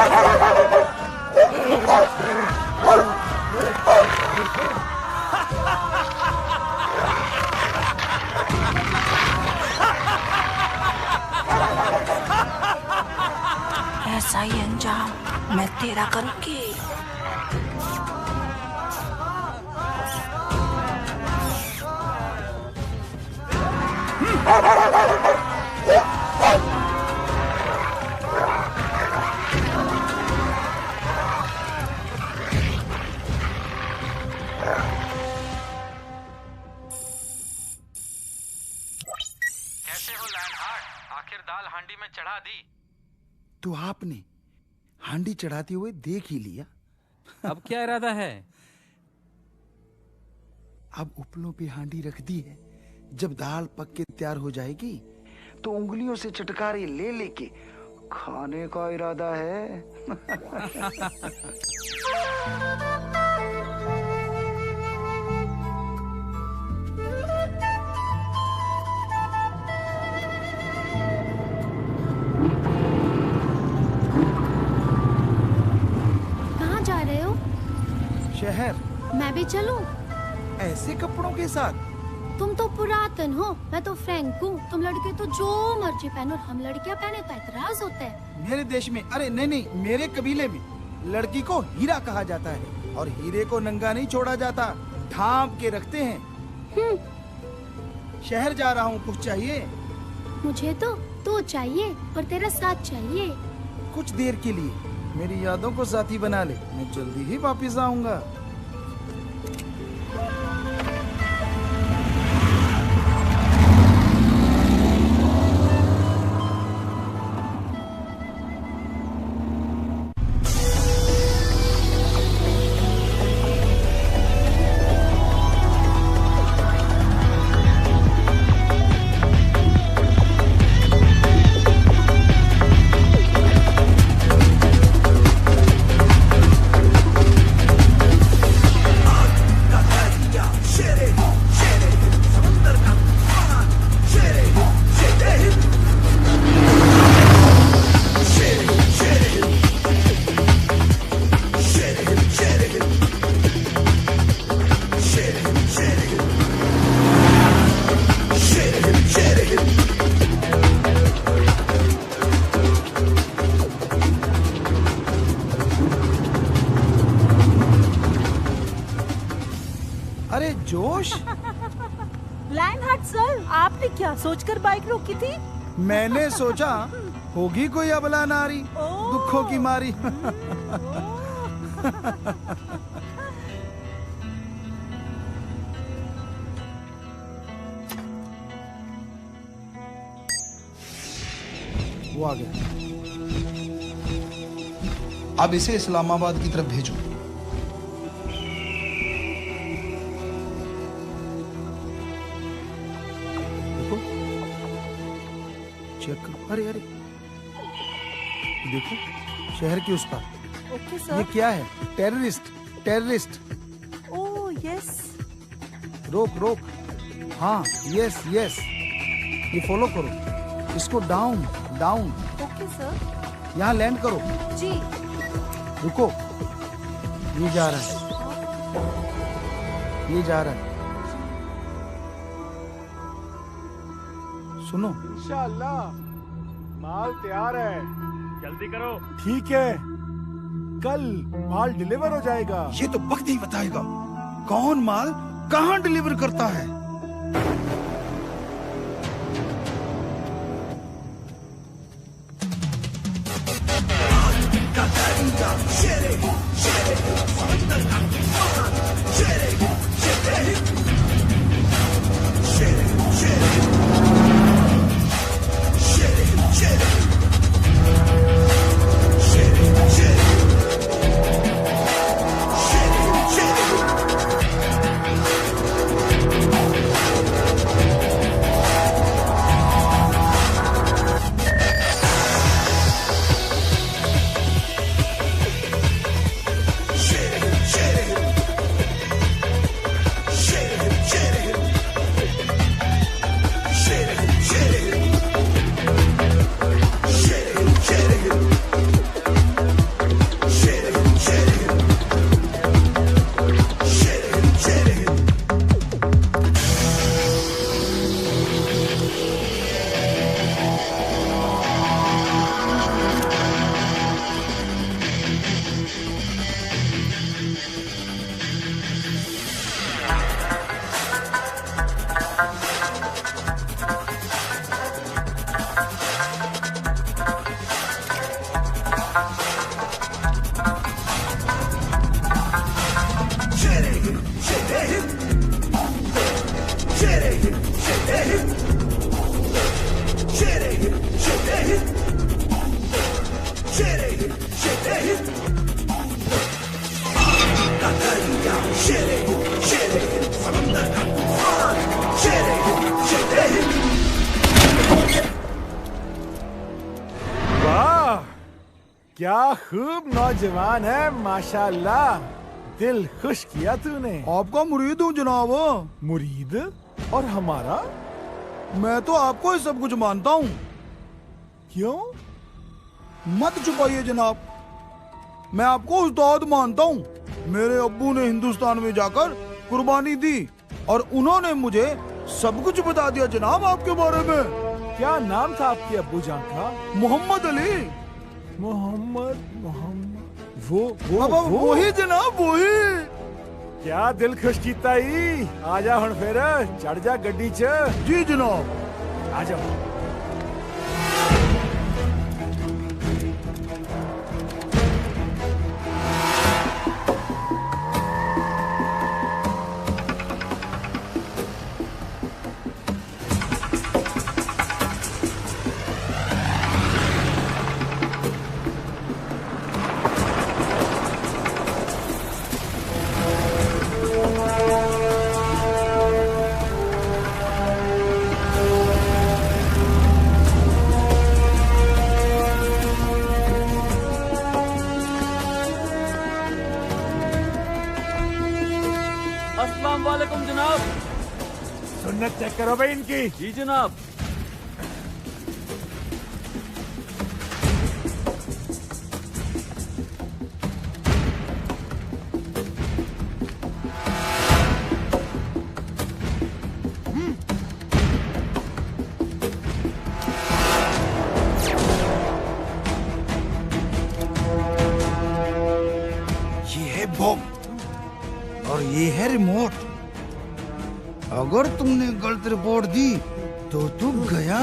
तेरा करूंगी। कैसे हो लैंडहार्ट? आखिर दाल हांडी में चढ़ा दी। तो आपने हांडी चढ़ाते हुए देख ही लिया। अब क्या इरादा है? अब उपलों पे हांडी रख दी है। जब दाल पक के तैयार हो जाएगी तो उंगलियों से चटकारे ले लेके खाने का इरादा है। कहाँ जा रहे हो? शहर। मैं भी चलूं? ऐसे कपड़ों के साथ? तुम तो पुरातन हो, मैं तो फ्रैंक हूँ। तुम लड़के तो जो मर्जी पहनो, हम लड़कियाँ पहने तो ऐतराज होता है। मेरे देश में, अरे नहीं, मेरे कबीले में लड़की को हीरा कहा जाता है और हीरे को नंगा नहीं छोड़ा जाता, ढांप के रखते हैं। शहर जा रहा हूँ, कुछ चाहिए? मुझे तो चाहिए और तेरा साथ चाहिए। कुछ देर के लिए मेरी यादों को साथी बना ले, मैं जल्दी ही वापिस आऊंगा। जोश। लायनहार्ट सर, आपने क्या सोचकर बाइक रोकी थी? मैंने सोचा होगी कोई अबला नारी दुखों की मारी। वो आ गया। अब इसे इस्लामाबाद की तरफ भेजो। देखो, चेक करो। अरे अरे देखो, शहर के उस पार। Okay sir. ये क्या है? Terrorist, terrorist. Oh yes. रोक रोक। हाँ यस यस। ये फॉलो करो इसको। Down down. Okay sir. यहाँ लैंड करो। जी। रुको, ये जा रहा है, ये जा रहा है। सुनो, इंशाअल्लाह माल तैयार है। जल्दी करो। ठीक है, कल माल डिलीवर हो जाएगा। ये तो वक्त ही बताएगा कौन माल कहाँ डिलीवर करता है। वाह, क्या खूब नौजवान है माशाल्लाह। दिल खुश किया तूने। आपका मुरीद हूँ जनाब। मुरीद? और हमारा? मैं तो आपको ही सब कुछ मानता हूँ। क्यों? मत छुपाइए जनाब, मैं आपको उस्ताद मानता हूँ। मेरे अब्बू ने हिंदुस्तान में जाकर कुर्बानी दी और उन्होंने मुझे सब कुछ बता दिया जनाब आपके बारे में। क्या नाम था आपके अब्बू जान का? मोहम्मद अली। मोहम्मद वो वही जनाब, वही। क्या दिल खुश कीता ही। आजा हुण फिर चढ़ जा गड्डी च। जी जनाब। आ जाओ। अस्सलाम वालेकुम जनाब। सुन्नत चेक करो भाई इनकी। जी जनाब। ये है बॉम्ब और ये है रिमोट। अगर तुमने गलत रिपोर्ट दी तो तू गया।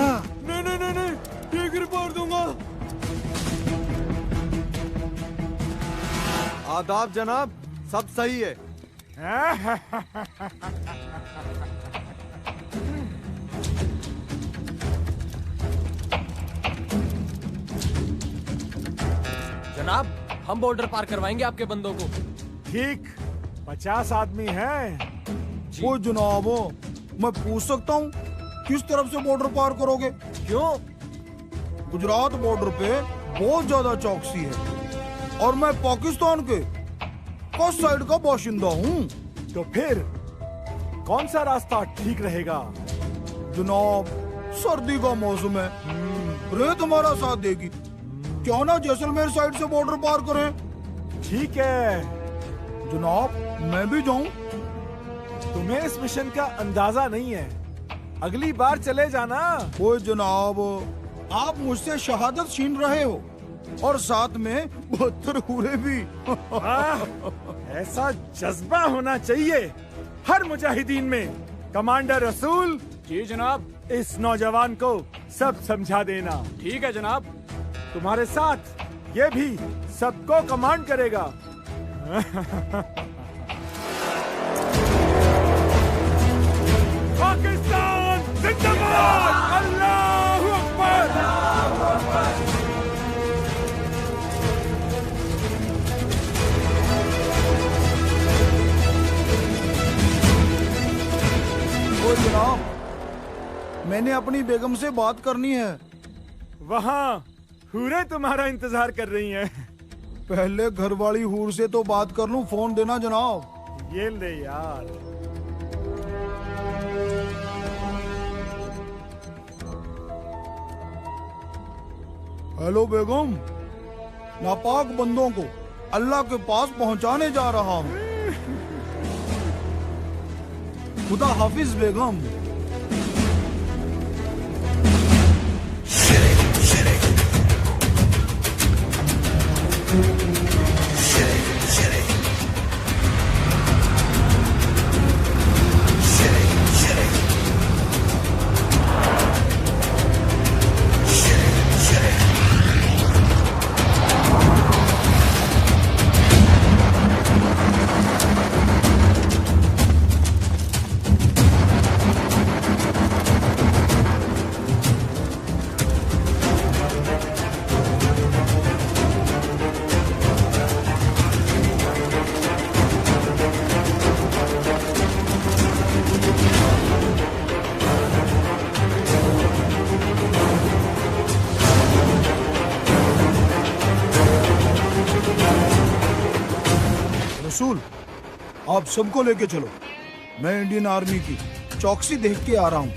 नहीं, ठीक रिपोर्ट दूंगा। आदाब जनाब, सब सही है। जनाब, हम बॉर्डर पार करवाएंगे आपके बंदों को। ठीक, 50 आदमी हैं। वो जनाब, मैं पूछ सकता हूँ किस तरफ से बॉर्डर पार करोगे? क्यों? गुजरात बॉर्डर पे बहुत ज्यादा चौकसी है और मैं पाकिस्तान के कस साइड का बाशिंदा हूँ। तो फिर कौन सा रास्ता ठीक रहेगा? जनाब, सर्दी का मौसम है, रेत हमारा साथ देगी। क्यों ना जैसलमेर साइड से बॉर्डर पार करें? ठीक है जनाब, मैं भी जाऊं? तुम्हें इस मिशन का अंदाजा नहीं है, अगली बार चले जाना। ओ जनाब, आप मुझसे शहादत छीन रहे हो और साथ में 72 हुए भी। ऐसा जज्बा होना चाहिए हर मुजाहिदीन में। कमांडर रसूल। जी जनाब। इस नौजवान को सब समझा देना। ठीक है जनाब। तुम्हारे साथ ये भी सबको कमांड करेगा। पाकिस्तान जिंदाबाद। अल्लाहू अकबर। ओ जनाब, मैंने अपनी बेगम से बात करनी है। वहाँ हूरें तुम्हारा इंतजार कर रही हैं। पहले घर वाली हूर से तो बात कर लूं, फोन देना जनाब। ये ले यार। हेलो बेगम, नापाक बंदों को अल्लाह के पास पहुंचाने जा रहा हूँ। खुदा हाफिज बेगम। आप सबको लेके चलो, मैं इंडियन आर्मी की चौकसी देख के आ रहा हूँ।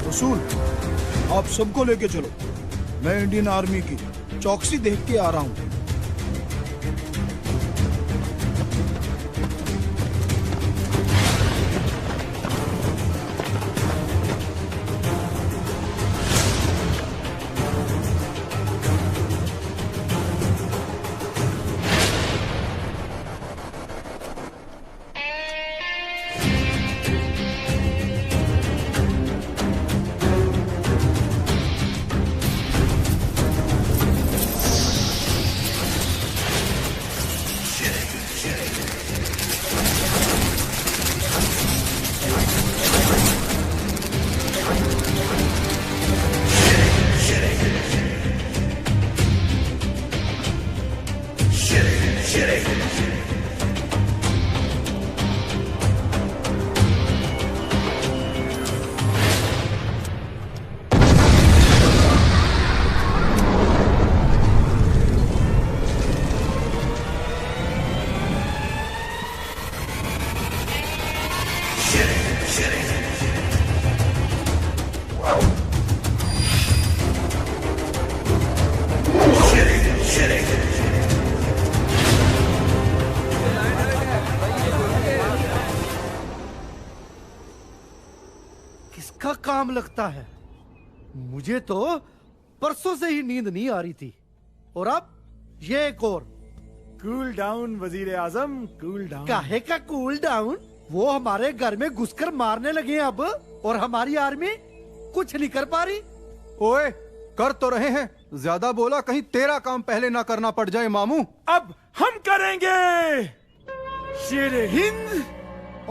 रसूल, आप सबको लेके चलो, मैं इंडियन आर्मी की चौकसी देख के आ रहा हूँ। किसका काम लगता है? मुझे तो परसों से ही नींद नहीं आ रही थी, और अब ये एक और। कूल डाउन वजीर आजम, कूल डाउन। काहे का कूल डाउन? वो हमारे घर में घुसकर मारने लगे अब, और हमारी आर्मी कुछ नहीं कर पा रही। ओए, कर तो रहे हैं, ज्यादा बोला कहीं तेरा काम पहले ना करना पड़ जाए मामू। अब हम करेंगे। शेर हिंद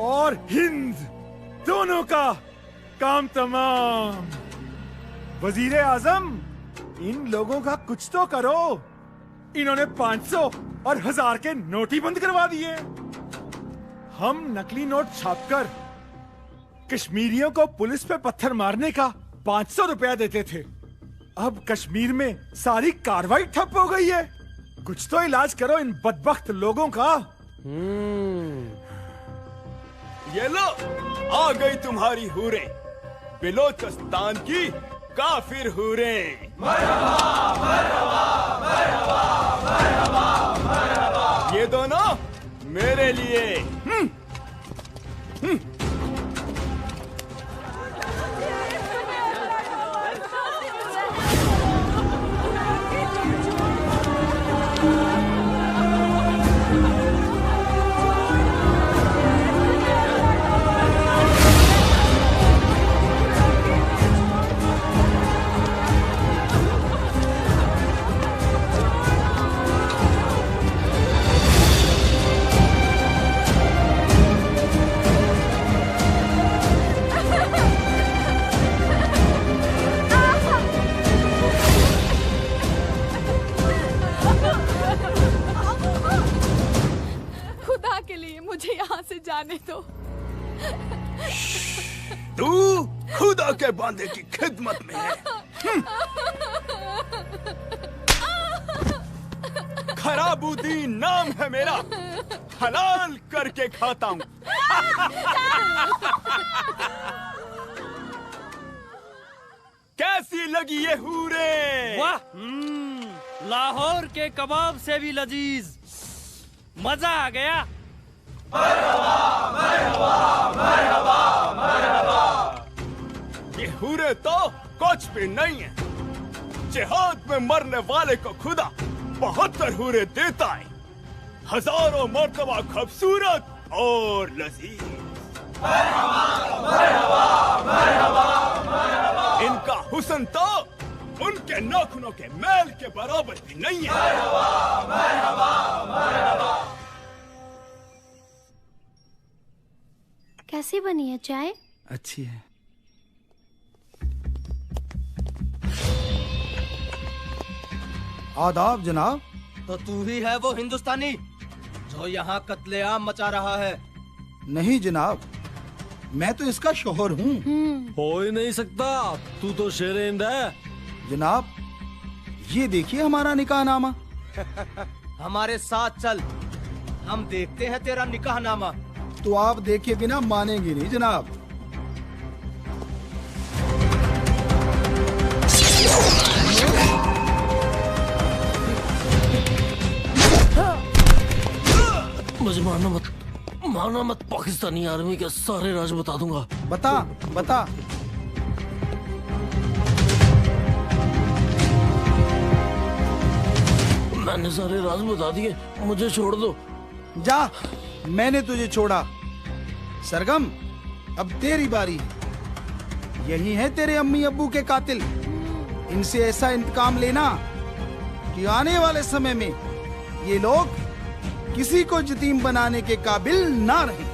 और हिंद दोनों का काम तमाम। वजीर आजम, इन लोगों का कुछ तो करो। इन्होंने 500 और 1000 के नोट ही बंद करवा दिए। हम नकली नोट छापकर कश्मीरियों को पुलिस पे पत्थर मारने का 500 रुपया देते थे। अब कश्मीर में सारी कार्रवाई ठप हो गई है। कुछ तो इलाज करो इन बदबख्त लोगों का। ये लो, आ गई तुम्हारी हूरें, बिलोचिस्तान की काफिर हूरें। मरहबा, मरहबा, मरहबा, मरहबा, मरहबा। ये दोनों मेरे लिए। मुझे यहाँ से जाने दो। तू खुदा के बांदे की खिदमत में है। खराबुद्दीन नाम है मेरा, हलाल करके खाता हूँ। कैसी लगी ये हूरे? वाह, लाहौर के कबाब से भी लजीज। मजा आ गया। मरहबा, मरहबा, मरहबा, मरहबा। ये हूरे तो कुछ भी नहीं है। जिहाद में मरने वाले को खुदा 72 हूरे देता है, हजारों मर्तबा खूबसूरत और लजीज। मरहबा, मरहबा, मरहबा, मरहबा। इनका हुस्न तो उनके नाखूनों के मैल के बराबर भी नहीं है। मरहबा, मरहबा, मरहबा। कैसी बनी है चाय? अच्छी है। आदाब जनाब। तो तू ही है वो हिंदुस्तानी जो यहाँ कत्लेआम मचा रहा है? नहीं जनाब, मैं तो इसका शोहर हूँ। हो ही नहीं सकता, तू तो शेरे हिंद है। जनाब, ये देखिए हमारा निकाहनामा। हमारे साथ चल, हम देखते हैं तेरा निकाहनामा। तो आप देखे बिना मानेंगे नहीं जनाब। मुझे मारना मत, पाकिस्तानी आर्मी के सारे राज बता दूंगा। बता। मैंने सारे राज बता दिए, मुझे छोड़ दो। जा, मैंने तुझे छोड़ा। सरगम, अब तेरी बारी है। यही है तेरे अम्मी अब्बू के कातिल। इनसे ऐसा इंतकाम लेना कि आने वाले समय में ये लोग किसी को यतीम बनाने के काबिल ना रहे।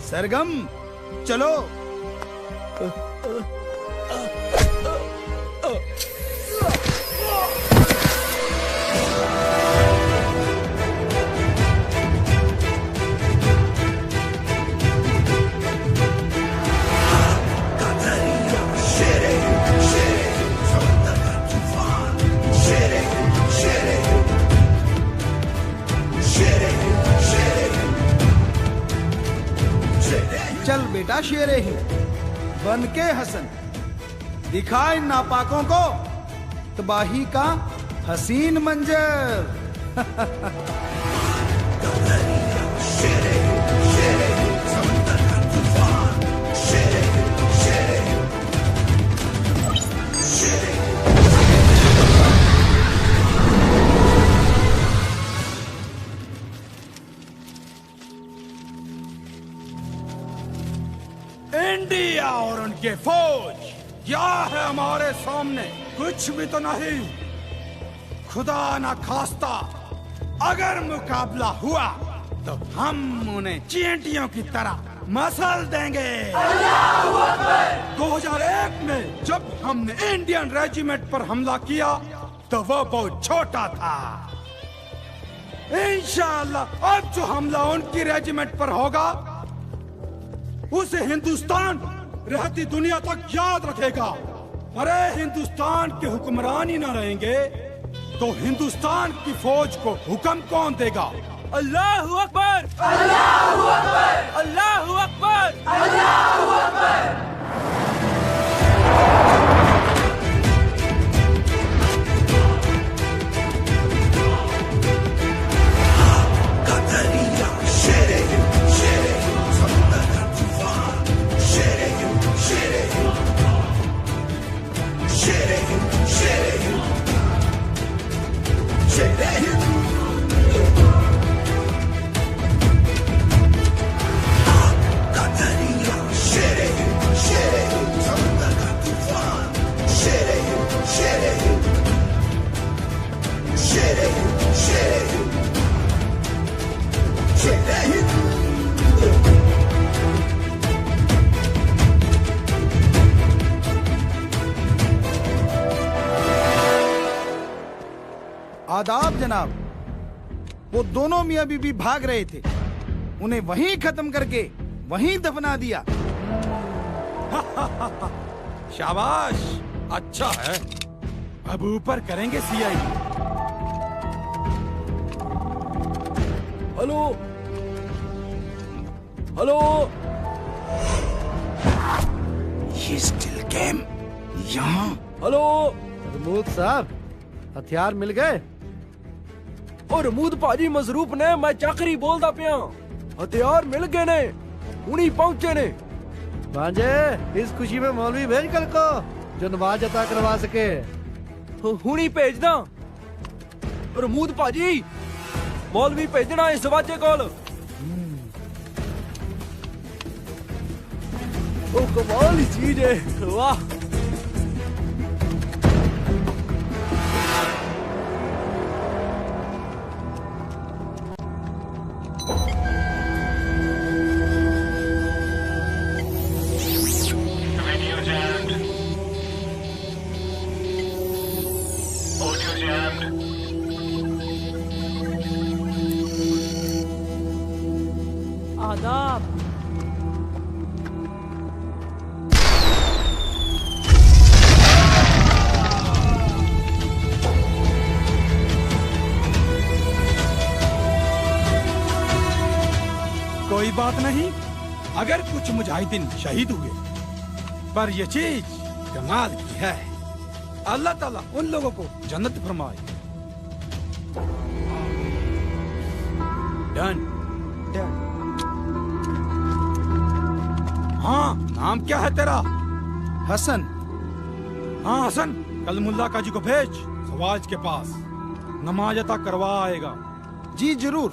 सरगम, चलो। चल बेटा शेरे ही बन के हसन, दिखा इन नापाकों को तबाही का हसीन मंजर। इंडिया और उनके फौज क्या है हमारे सामने? कुछ भी तो नहीं। खुदा ना खास्ता अगर मुकाबला हुआ तो हम उन्हें चींटियों की तरह मसल देंगे। 2001 में जब हमने इंडियन रेजिमेंट पर हमला किया तो वो बहुत छोटा था। इंशाअल्लाह अब जो हमला उनकी रेजिमेंट पर होगा उसे हिंदुस्तान रहती दुनिया तक याद रखेगा। अरे हिंदुस्तान के हुक्मरान ही ना रहेंगे तो हिंदुस्तान की फौज को हुक्म कौन देगा? अल्लाहू अकबर, अल्लाहू अकबर, अल्लाहू अकबर, अल्लाहू अकबर। आदाब जनाब। वो दोनों मियां बीबी भाग रहे थे, उन्हें वहीं खत्म करके वहीं दफना दिया। शाबाश, अच्छा है। अब ऊपर करेंगे सीआई। हेलो हेलो, ये स्टिल गेम यहाँ। हेलो रमूद साहब, हथियार मिल गए? और रमूद भाजी मसरूफ ने, मैं चाकरी बोलदा पिया। हथियार मिल गए ने, उन्हीं पहुंचे ने। भांजे, इस खुशी में मौलवी भेज कल को जो नमाज अता करवा सके। हुनी भेजना। रमूद भाजी, मौलवी भेजना इस वाजे कोल। ओ कमाल ही चीज है, वाह। आदाब। कोई बात नहीं, अगर कुछ मुजाहिदीन शहीद हुए, पर ये चीज कमाल की है। अल्लाह ताला उन लोगों को जन्नत फरमाए। डन। हाँ, नाम क्या है तेरा? हसन। हाँ हसन, कल मुल्ला काजी को भेज सवाज के पास, नमाज अता करवा आएगा। जी जरूर,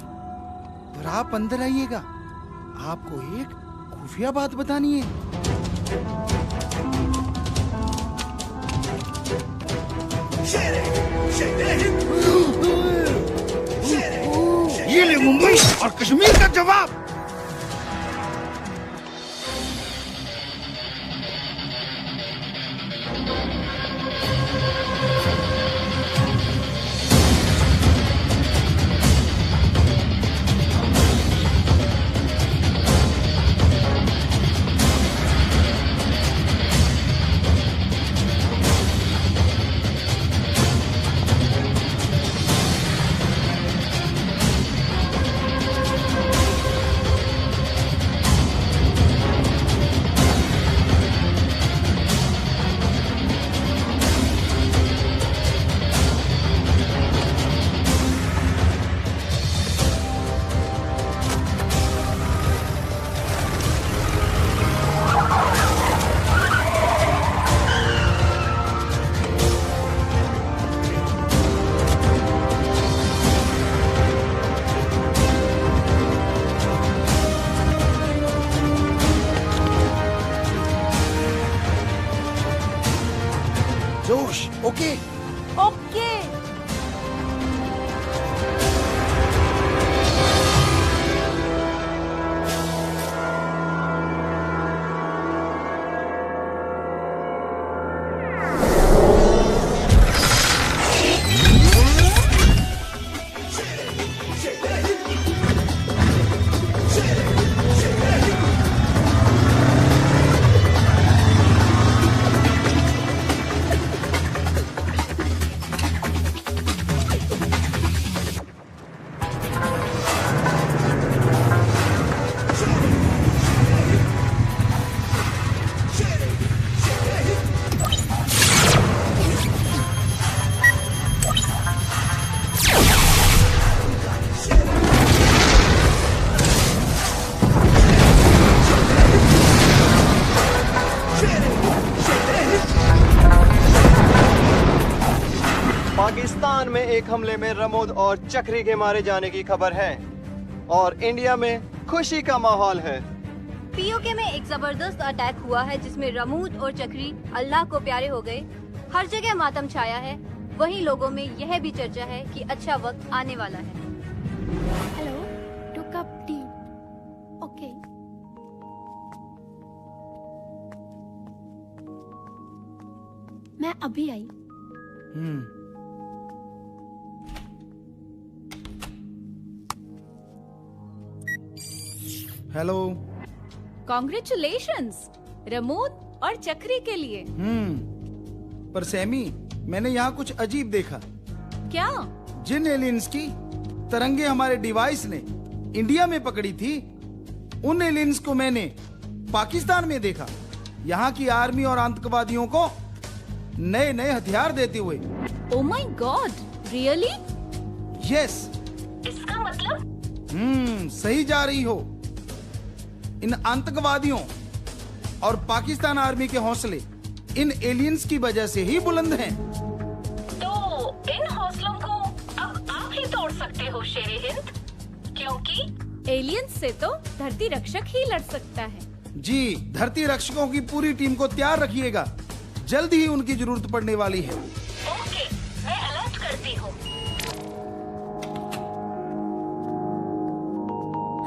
पर आप अंदर आइएगा, आपको एक खुफिया बात बतानी है। ये ले मुंबई और कश्मीर का जवाब। जोश। Okay okay. पाकिस्तान में एक हमले में रमोद और चक्री के मारे जाने की खबर है और इंडिया में खुशी का माहौल है। पीओके में एक जबरदस्त अटैक हुआ है जिसमें रमूद और चक्री अल्लाह को प्यारे हो गए। हर जगह मातम छाया है। वहीं लोगों में यह भी चर्चा है कि अच्छा वक्त आने वाला है। Hello, 2 cup T. ओके। मैं अभी आई। हेलो। कॉन्ग्रेचुलेशंस रमूद और चक्री के लिए। पर सैमी, मैंने यहाँ कुछ अजीब देखा। क्या? जिन एलियंस की तरंगे हमारे डिवाइस ने इंडिया में पकड़ी थी, उन एलियंस को मैंने पाकिस्तान में देखा, यहाँ की आर्मी और आतंकवादियों को नए नए हथियार देते हुए। Oh my God, really? Yes. इसका मतलब? सही जा रही हो। इन आतंकवादियों और पाकिस्तान आर्मी के हौसले इन एलियंस की वजह से ही बुलंद हैं। तो इन हौसलों को अब आप ही तोड़ सकते हो शेरे हिंद, क्योंकि एलियंस से तो धरती रक्षक ही लड़ सकता है। जी, धरती रक्षकों की पूरी टीम को तैयार रखिएगा, जल्द ही उनकी जरूरत पड़ने वाली है। ओके, मैं अलर्ट करती हूँ।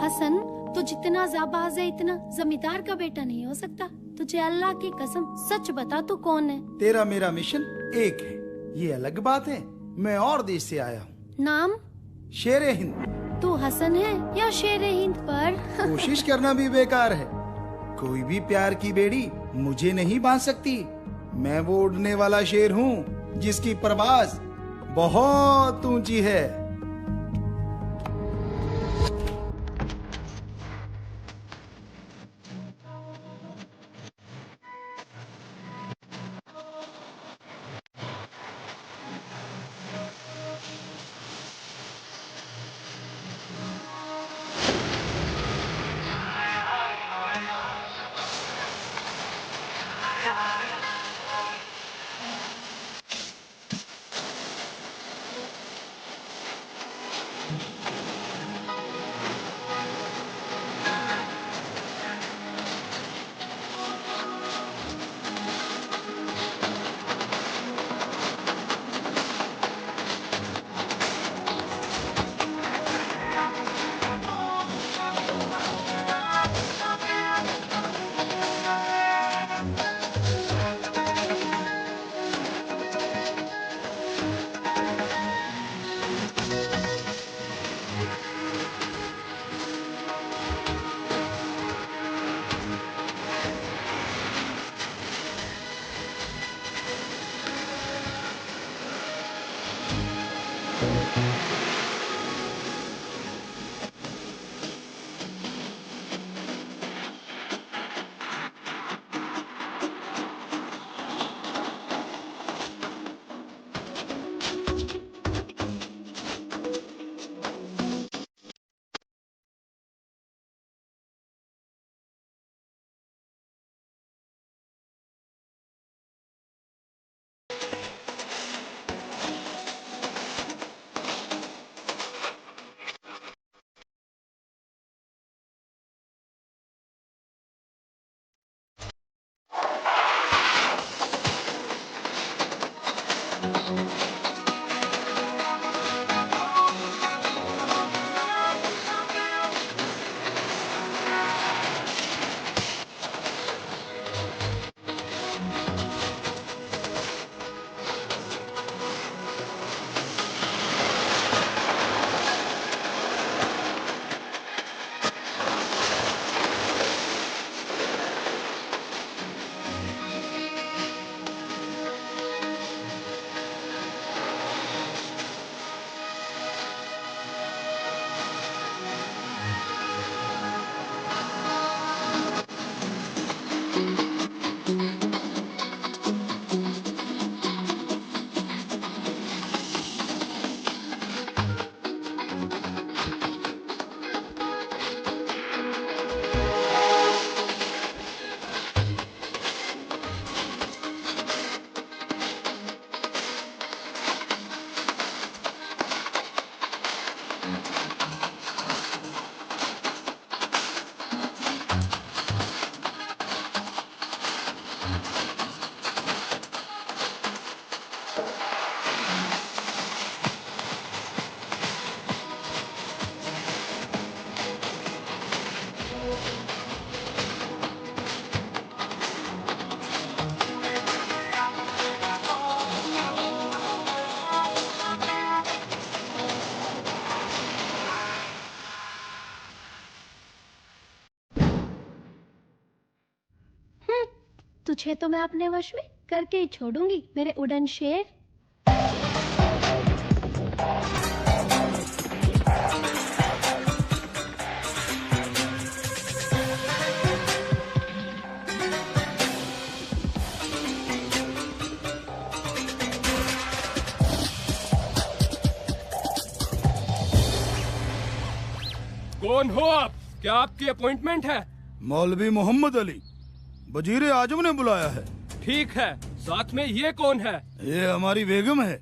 हसन, तू जितना जाबाज है इतना जमींदार का बेटा नहीं हो सकता। तुझे अल्लाह की कसम सच बता, तू कौन है? तेरा मेरा मिशन एक है, ये अलग बात है। मैं और देश से आया हूँ। नाम? शेर हिंद। तू हसन है या शेर हिंद पर? कोशिश करना भी बेकार है। कोई भी प्यार की बेड़ी मुझे नहीं बांध सकती। मैं वो उड़ने वाला शेर हूँ जिसकी परवाज़ बहुत ऊंची है। तुझे तो मैं अपने वश में करके ही छोड़ूंगी मेरे उड़न शेर। कौन हो आप? क्या आपकी अपॉइंटमेंट है? मौलवी मोहम्मद अली, वजीर आजम ने बुलाया है। ठीक है, साथ में ये कौन है? ये हमारी बेगम है।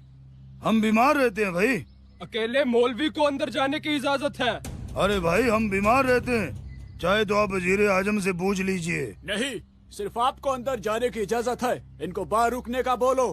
हम बीमार रहते हैं भाई। अकेले मौलवी को अंदर जाने की इजाजत है? अरे भाई हम बीमार रहते हैं, चाहे तो आप वजीर आजम से पूछ लीजिए। नहीं, सिर्फ आपको अंदर जाने की इजाजत है। इनको बाहर रुकने का बोलो।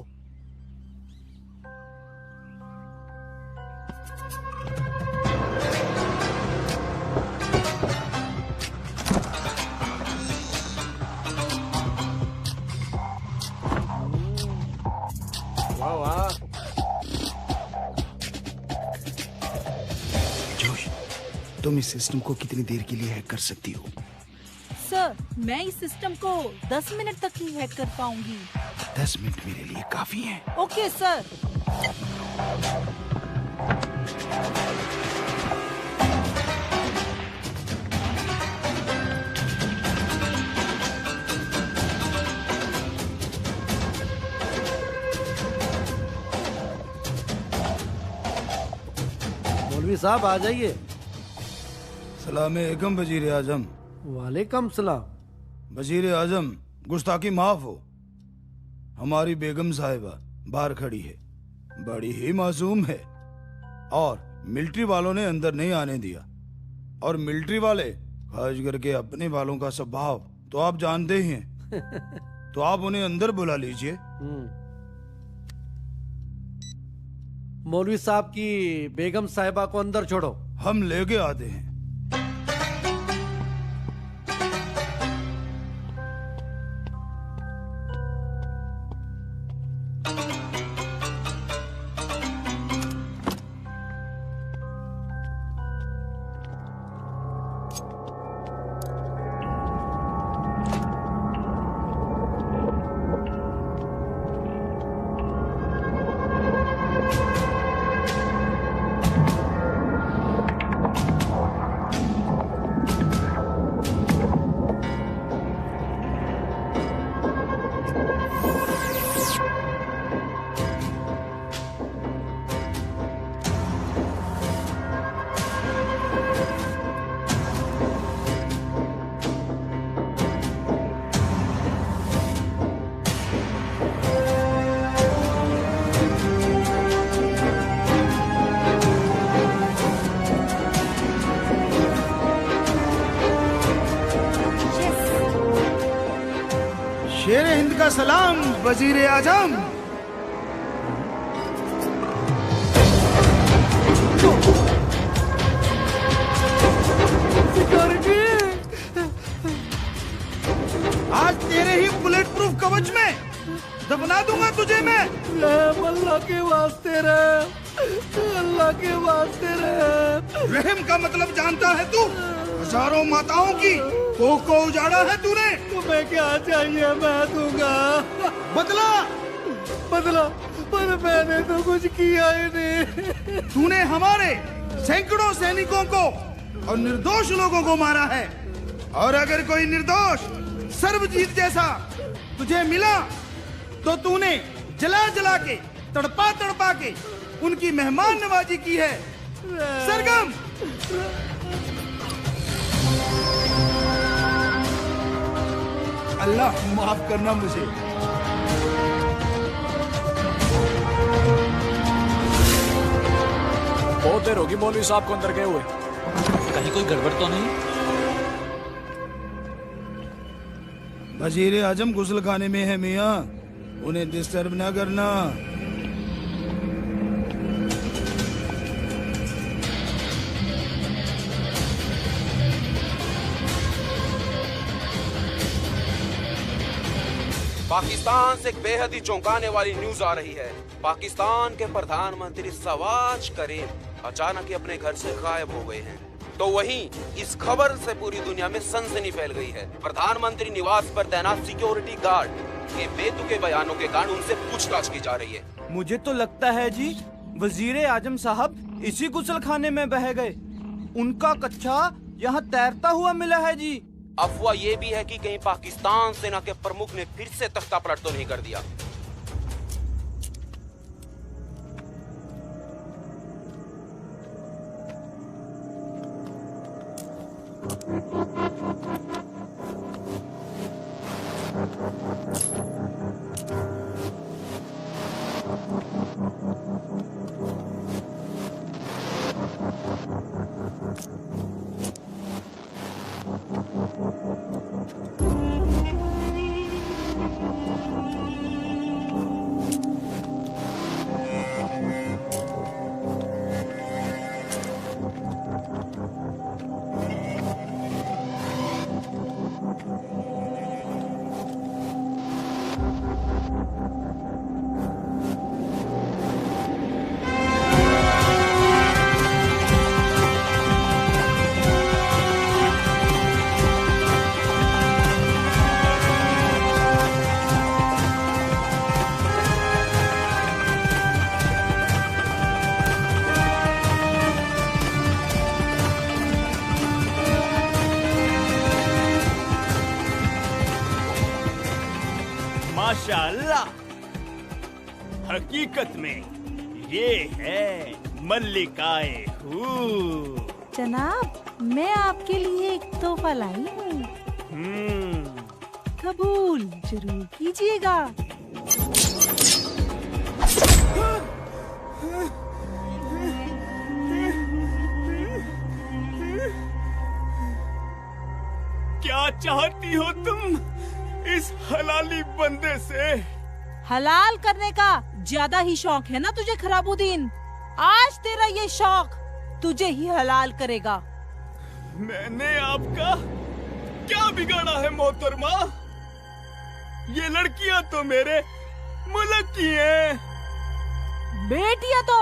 तुम इस सिस्टम को कितनी देर के लिए हैक कर सकती हो? सर, मैं इस सिस्टम को 10 मिनट तक ही हैक कर पाऊंगी। 10 मिनट मेरे लिए काफी है। Okay sir. मौलवी साहब आ जाइए। सलाम-ए-अलैकुम वजीर आजम। वालेकुम सलाम। वजीर आजम, गुस्ताखी माफ हो। हमारी बेगम साहिबा बाहर खड़ी है, बड़ी ही मासूम है और मिलिट्री वालों ने अंदर नहीं आने दिया। और मिलिट्री वाले खास करके अपने वालों का स्वभाव तो आप जानते ही हैं। तो आप उन्हें अंदर बुला लीजिए। मौलवी साहब की बेगम साहिबा को अंदर छोड़ो। हम लेके आते हैं। शेर हिंद का सलाम वजीर आजम। आज तेरे ही बुलेट प्रूफ कवच में दफना दूंगा तुझे मैं। अल्लाह के वास्ते रहे, अल्लाह के वास्ते रहे। रहम का मतलब जानता है तू? हजारों माताओं की कोख को उजाड़ा है तूने। तुम्हें क्या चाहिए मैं दूंगा। बदला बदला, पर मैंने तो कुछ किया ही नहीं। तूने हमारे सैकड़ों सैनिकों को और निर्दोष लोगों को मारा है। और अगर कोई निर्दोष सर्वजीत जैसा तुझे मिला तो तूने जला जला के तड़पा तड़पा के उनकी मेहमान नवाजी की है। सरगम अल्लाह माफ करना मुझे। बहुत देर होगी मौलवी साहब को अंदर गए हुए। कहीं कोई गड़बड़ तो नहीं? वजीर आजम गुस्ल खाने में है मियाँ, उन्हें डिस्टर्ब ना करना। पाकिस्तान से एक बेहद ही चौंकाने वाली न्यूज आ रही है। पाकिस्तान के प्रधानमंत्री शहबाज करीम अचानक ही अपने घर से गायब हो गए हैं। तो वहीं इस खबर से पूरी दुनिया में सनसनी फैल गई है। प्रधानमंत्री निवास पर तैनात सिक्योरिटी गार्ड के बेतुके बयानों के कारण उनसे पूछताछ की जा रही है। मुझे तो लगता है जी वजीर आजम साहब इसी गुसल खाने में बह गए। उनका कच्चा यहाँ तैरता हुआ मिला है जी। अफवाह ये भी है कि कहीं पाकिस्तान सेना के प्रमुख ने फिर से तख्ता पलट तो नहीं कर दिया। हकीकत में ये है मल्लिकाए हूर। जनाब, मैं आपके लिए एक तोहफा लाई हूँ। कबूल जरूर कीजिएगा। क्या चाहती हो तुम इस हलाली बंदे से? हलाल करने का ज्यादा ही शौक है ना तुझे खराबुद्दीन? आज तेरा ये शौक तुझे ही हलाल करेगा। मैंने आपका क्या बिगाड़ा है मोहतरमा? ये लड़कियां तो मेरे मुल्क की हैं। बेटियां तो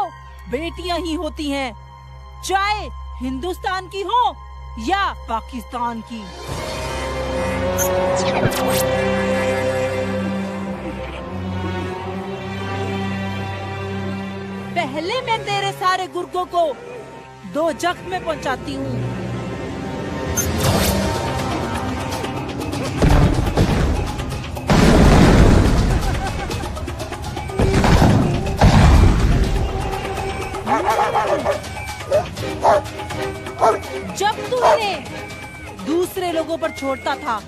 बेटियां ही होती हैं, चाहे हिंदुस्तान की हो या पाकिस्तान की। पहले मैं तेरे सारे गुर्गों को 2 जख्म में पहुंचाती हूँ। जब तू उन्हें दूसरे लोगों पर छोड़ता था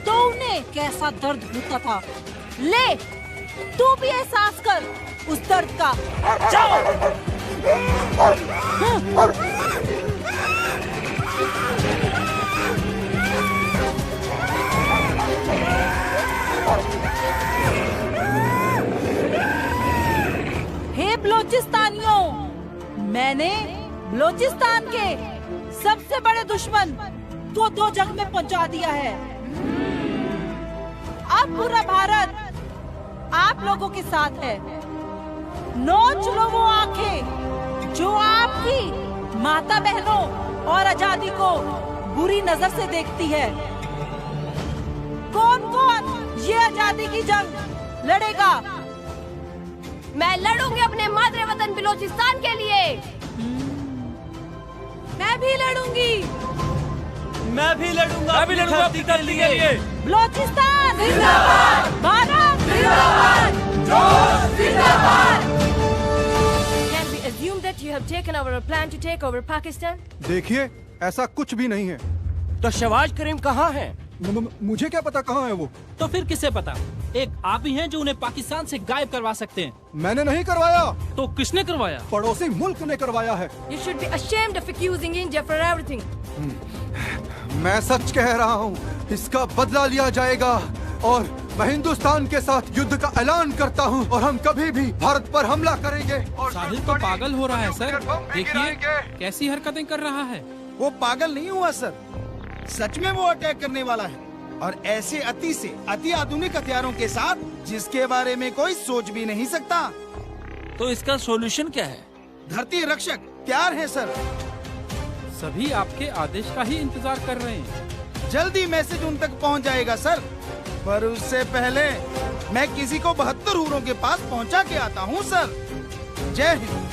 तो उन्हें कैसा दर्द होता था, ले तू भी एहसास कर उस दर्द का। जाओ। हे बलोचिस्तानियों, मैंने बलोचिस्तान के सबसे बड़े दुश्मन को 2 जगह में पहुंचा दिया है। अब पूरा भारत आप लोगों के साथ है। नोच लो वो आंखें जो आपकी माता बहनों और आजादी को बुरी नजर से देखती है। कौन कौन ये आजादी की जंग लड़ेगा? मैं लड़ूंगी अपने मातृ वतन बलोचिस्तान के लिए। मैं भी लड़ूंगी। मैं भी लड़ूंगा। मैं भी लड़ूंगा अपनी धरती के लिए। बलोचिस्तान जिंदाबाद, भारत जिंदाबाद, जोश जिंदाबाद। Can we assume that you have taken over a plan to take over Pakistan? देखिए, ऐसा कुछ भी नहीं है। तो शहबाज करीम कहाँ है? मुझे क्या पता कहाँ है वो? तो फिर किसे पता? एक आप ही हैं जो उन्हें पाकिस्तान से गायब करवा सकते हैं। मैंने नहीं करवाया। तो किसने करवाया? पड़ोसी मुल्क ने करवाया है। You should be ashamed of accusing India for everything. मैं सच कह रहा हूँ, इसका बदला लिया जाएगा और मैं हिंदुस्तान के साथ युद्ध का ऐलान करता हूँ और हम कभी भी भारत पर हमला करेंगे। साहिल तो पागल हो रहा है सर, देखिए कैसी हरकतें कर रहा है। वो पागल नहीं हुआ सर, सच में वो अटैक करने वाला है और ऐसे अति से अति आधुनिक हथियारों के साथ जिसके बारे में कोई सोच भी नहीं सकता। तो इसका सॉल्यूशन क्या है? धरती रक्षक तैयार है सर। सभी आपके आदेश का ही इंतजार कर रहे हैं। जल्दी मैसेज उन तक पहुंच जाएगा सर, पर उससे पहले मैं किसी को 72 हूरों के पास पहुंचा के आता हूं सर। जय हिंद।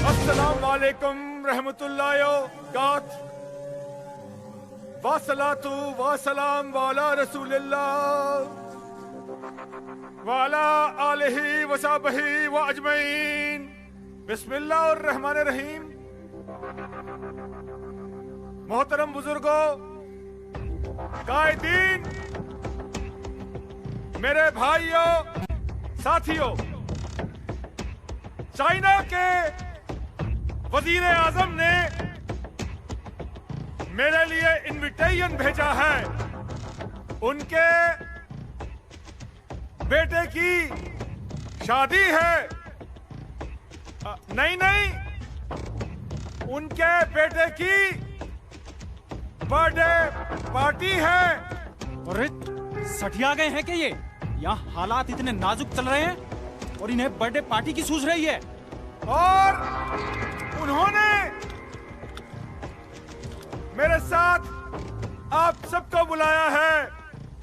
अस्सलाम वालेकुम रहमतुल्लाहि गात वसलातु वसलाम वाला रसूलिल्लाह वाला आलिही वसहबिही व अजमईन। बिस्मिल्लाहिर्रहमानिर्रहीम। मोहतरम बुजुर्गों, कायदीन, मेरे भाइयों, साथियों, चाइना के वजीर आजम ने मेरे लिए इनविटेशन भेजा है। उनके बेटे की शादी है। नहीं, उनके बेटे की बर्थडे पार्टी है। अरे सठिया गए हैं क्या ये? यहाँ हालात इतने नाजुक चल रहे हैं और इन्हें बर्थडे पार्टी की सूझ रही है। और उन्होंने मेरे साथ आप सबको बुलाया है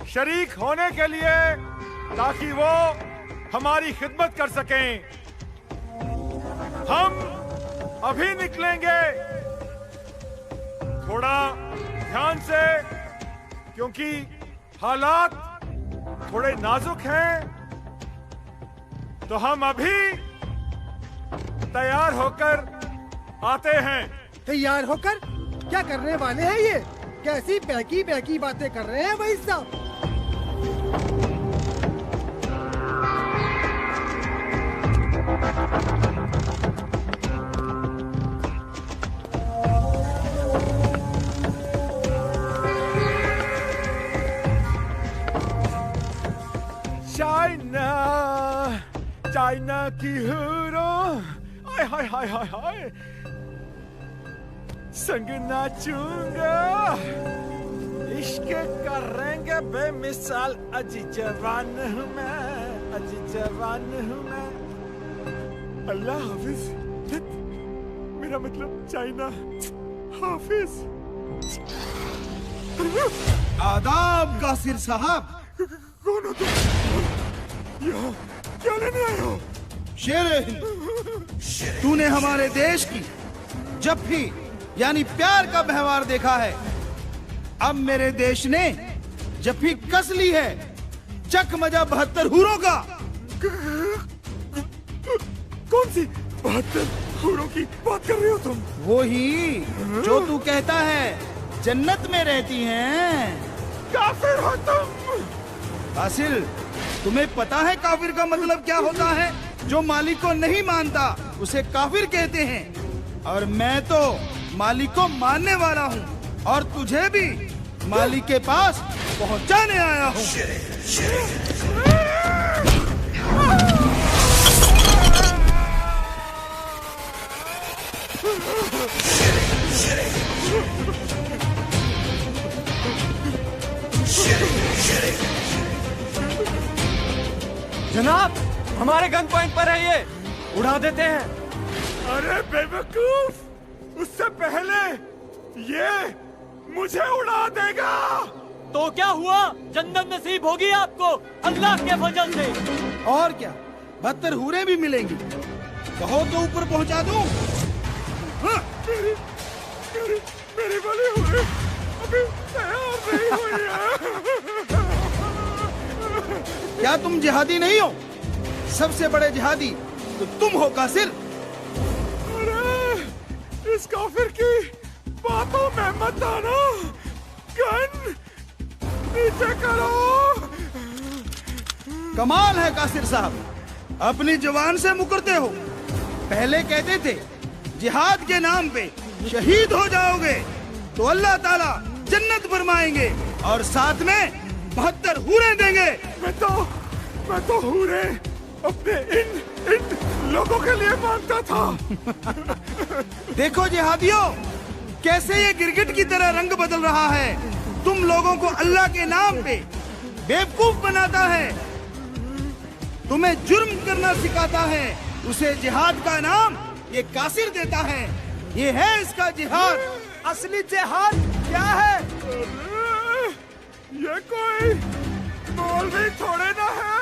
शरीक होने के लिए, ताकि वो हमारी खिदमत कर सकें। हम अभी निकलेंगे, थोड़ा ध्यान से, क्योंकि हालात थोड़े नाजुक हैं। तो हम अभी तैयार होकर आते हैं। तैयार होकर क्या करने वाले हैं ये? कैसी बहकी बहकी बातें कर रहे हैं भाई साहब? चाइना चाइना की हीरो, हाय हाय हाय हाय हाय, संग नाचूंगा, इश्क करेंगे बेमिसाल, अजी जवान हूँ मैं, अजी जवान हूँ मैं। अल्लाह हाफिज, मेरा मतलब चाइना हाफिज। आदाब कासिर साहब। कौन हो तुम? यहाँ क्या लेने आए हो? शेर हिंद, तूने हमारे देश की जफ्फी यानी प्यार का व्यवहार देखा है। अब मेरे देश ने जफ्फी कस ली है, चक मजा 72 हूरों का। कौन सी 72 हूरों की बात कर रहे हो तुम? वो ही जो तू कहता है जन्नत में रहती हैं। काफिर हो तुम। हासिल, तुम्हें पता है काफिर का मतलब क्या होता है? जो मालिक को नहीं मानता उसे काफिर कहते हैं। और मैं तो मालिक को मानने वाला हूँ और तुझे भी मालिक के पास पहुँचाने आया हूँ। जनाब, हमारे गन पॉइंट पर है ये, उड़ा देते हैं। अरे बेवकूफ, उससे पहले ये मुझे उड़ा देगा। तो क्या हुआ, जन्नत नसीब होगी आपको अल्लाह के फजल से। और क्या, 72 हूरें भी मिलेंगी। कहो तो ऊपर पहुंचा दूं? हाँ। मेरी वाली हूरें अभी तैयार नहीं हुई है। क्या तुम जिहादी नहीं हो? सबसे बड़े जिहादी तो तुम हो कासिर। अरे इस काफिर की बातों में मत आना। गन नीचे करो। कमाल है कासिर साहब, अपनी जवान से मुकरते हो। पहले कहते थे जिहाद के नाम पे शहीद हो जाओगे तो अल्लाह ताला जन्नत फरमाएंगे और साथ में 72 हूरें देंगे। मैं तो हूरें अपने इन लोगों के लिए मांगता था। देखो जिहादियों, कैसे ये गिरगिट की तरह रंग बदल रहा है। तुम लोगों को अल्लाह के नाम पे बेवकूफ बनाता है, तुम्हें जुर्म करना सिखाता है, उसे जिहाद का नाम ये कासिर देता है। ये है इसका जिहाद। असली जिहाद क्या है? ये कोई मौलवी थोड़े ना है।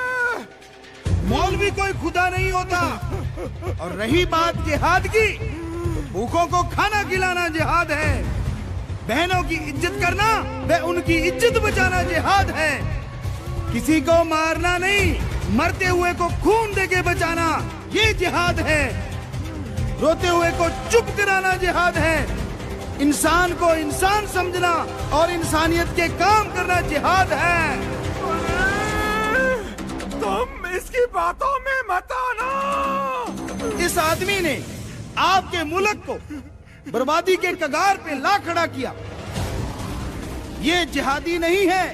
मौलवी कोई खुदा नहीं होता। और रही बात जिहाद की, तो भूखों को खाना खिलाना जिहाद है। बहनों की इज्जत करना व उनकी इज्जत बचाना जिहाद है। किसी को मारना नहीं, मरते हुए को खून देके बचाना ये जिहाद है। रोते हुए को चुप कराना जिहाद है। इंसान को इंसान समझना और इंसानियत के काम करना जिहाद है। तुम इसकी बातों में मत आना। इस आदमी ने आपके मुल्क को बर्बादी के कगार पे ला खड़ा किया। ये जिहादी नहीं है।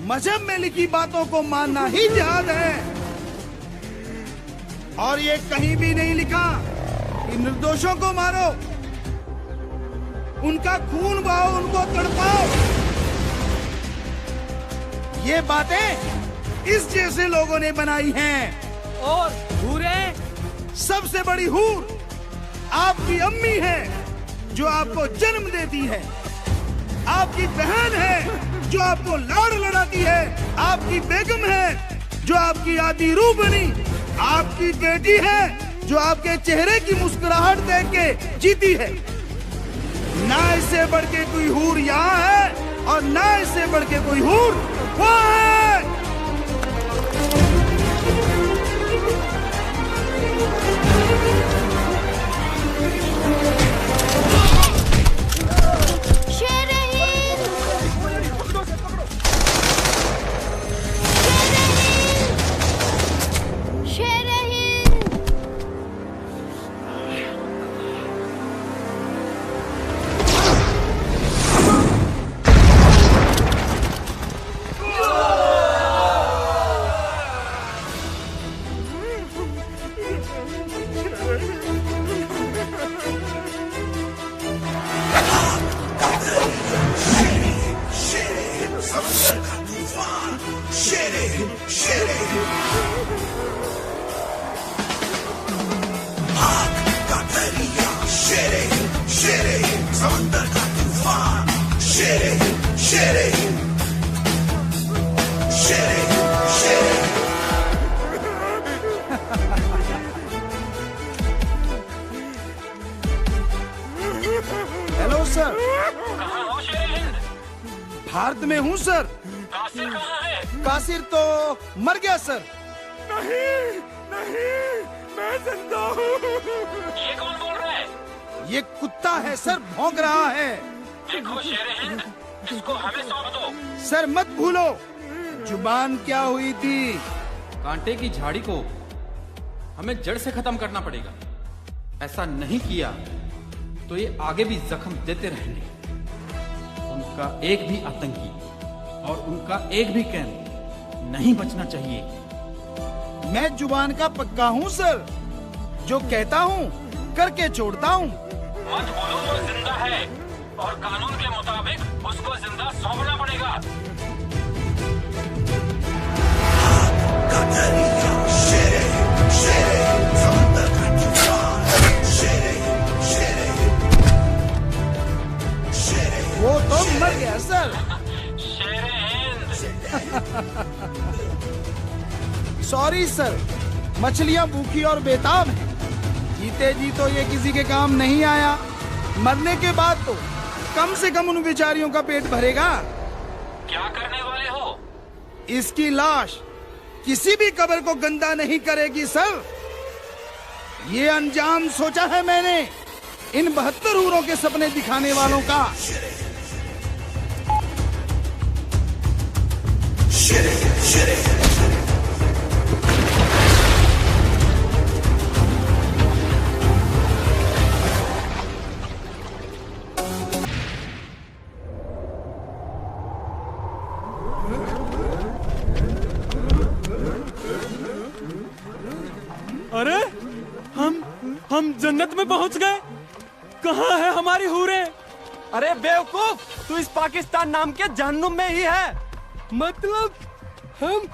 मजहब में लिखी बातों को मानना ही जिहाद है। और ये कहीं भी नहीं लिखा कि निर्दोषों को मारो, उनका खून बहाओ, उनको तड़पाओ। ये बातें इस जैसे लोगों ने बनाई हैं। और हूरें, सबसे बड़ी हूर आपकी अम्मी है जो आपको जन्म देती है। आपकी बहन है जो आपको लाड़ लड़ाती है। आपकी बेगम है जो आपकी आधी रूह बनी। आपकी बेटी है जो आपके चेहरे की मुस्कुराहट देख के जीती है। ना इससे बढ़ के कोई हूर यहाँ है और ना इससे बढ़ के कोई हूर वहाँ है। Hello sir. भारत में हूँ सर। कासिर कहाँ है? कासिर तो मर गया सर। नहीं नहीं, मैं जिंदा हूँ। ये कौन बोल रहा है? ये कुत्ता है सर, भौंक रहा है। देखो शेर हिंद, इसको हमें सौंप दो। सर मत भूलो जुबान क्या हुई थी। कांटे की झाड़ी को हमें जड़ से खत्म करना पड़ेगा। ऐसा नहीं किया तो ये आगे भी जख्म देते रहेंगे। उनका एक भी आतंकी और उनका एक भी कैंप नहीं बचना चाहिए। मैं जुबान का पक्का हूँ सर, जो कहता हूँ करके छोड़ता हूँ। मत बोलो वो जिंदा है और कानून के मुताबिक उसको जिंदा सौंपना पड़ेगा। वो तो मर गया सर। सॉरी सर, मछलियाँ भूखी और बेताब हैं। जीते जी तो ये किसी के काम नहीं आया, मरने के बाद तो कम से कम उन बेचारियों का पेट भरेगा। क्या करने वाले हो? इसकी लाश किसी भी कब्र को गंदा नहीं करेगी सर। ये अंजाम सोचा है मैंने इन 72 हूरों के सपने दिखाने वालों का। अरे हम जन्नत में पहुंच गए। कहाँ है हमारी हूरें? अरे बेवकूफ, तू इस पाकिस्तान नाम के जहन्नुम में ही है। मतलब हम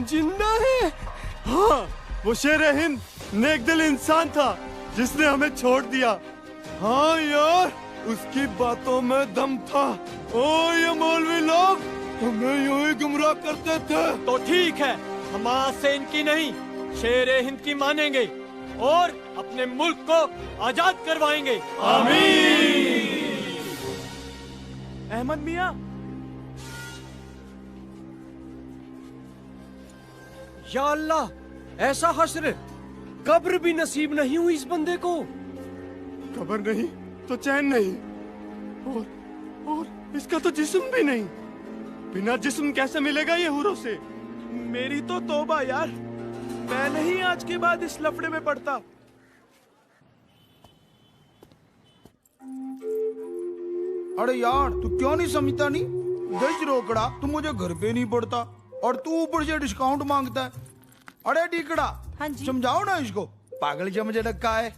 जिंदा हैं? हाँ, वो शेर हिंद नेक दिल इंसान था जिसने हमें छोड़ दिया। हाँ यार, उसकी बातों में दम था। ओ ये मौलवी लोग हमें यूं ही गुमराह करते थे। तो ठीक है, हम आज से इनकी नहीं शेर हिंद की मानेंगे और अपने मुल्क को आजाद करवाएंगे। आमीन। अहमद मियाँ, या अल्लाह, ऐसा हश्र कब्र भी नसीब नहीं हुई इस बंदे को। खबर नहीं तो चैन नहीं, और इसका तो जिस्म भी नहीं। बिना जिस्म कैसे मिलेगा ये हूरों से? मेरी तो तौबा यार, मैं नहीं आज के बाद इस लफड़े में पड़ता। अरे यार, तू क्यों नहीं समझता? नहीं दस रोकड़ा, तू मुझे घर पे नहीं पड़ता और तू ऊपर से डिस्काउंट मांगता है। अरे टिकड़ा, हाँ जी। समझाओ ना इसको, पागल समझे रखा है।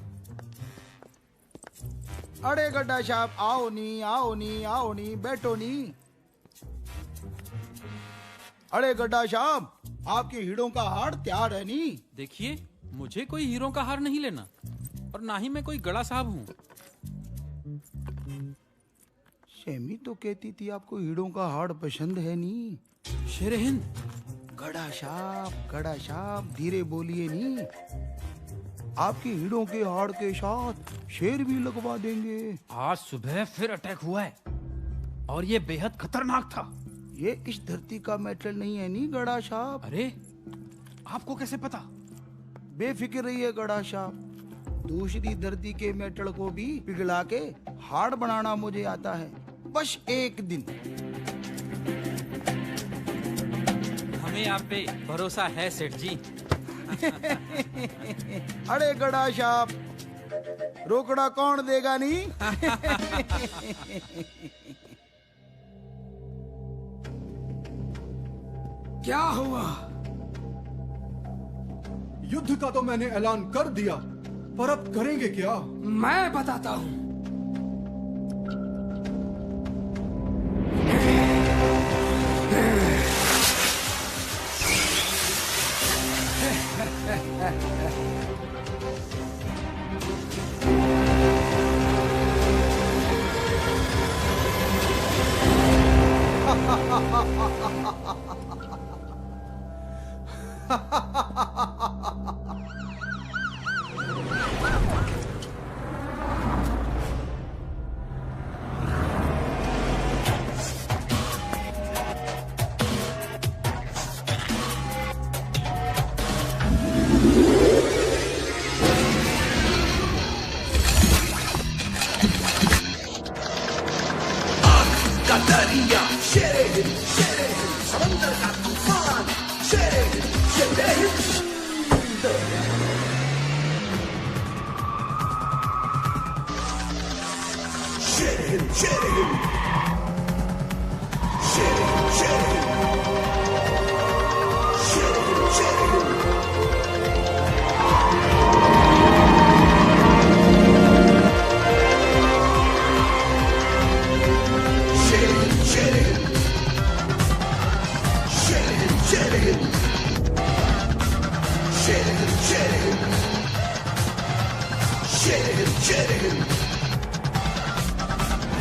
अरे गड्ढा साहब, आओ नी, बैठो नी। अरे गड्ढा साहब, आपके हीरों का हार तैयार है नी? देखिए, मुझे कोई हीरो का हार नहीं लेना और ना ही मैं कोई गड़ा साहब हूँ। शेमी तो कहती थी आपको हीरों का हार पसंद है नी। शेर हिंद, गड़ा साहब धीरे बोलिए नी। आपके हीरों के हार के साथ शेर भी लगवा देंगे। आज सुबह फिर अटैक हुआ है और ये बेहद खतरनाक था। ये इस धरती का मैटर नहीं है नी गड़ा साहब। अरे, आपको कैसे पता? बेफिक्र रहिए गड़ा साहब, दूसरी धरती के मेटल को भी पिघला के हार्ड बनाना मुझे आता है, बस एक दिन। हमें आप पे भरोसा है सेठ जी। अरे गड़ा साहब, रोकड़ा कौन देगा नी? क्या हुआ? युद्ध का तो मैंने ऐलान कर दिया, पर अब करेंगे क्या? मैं बताता हूँ।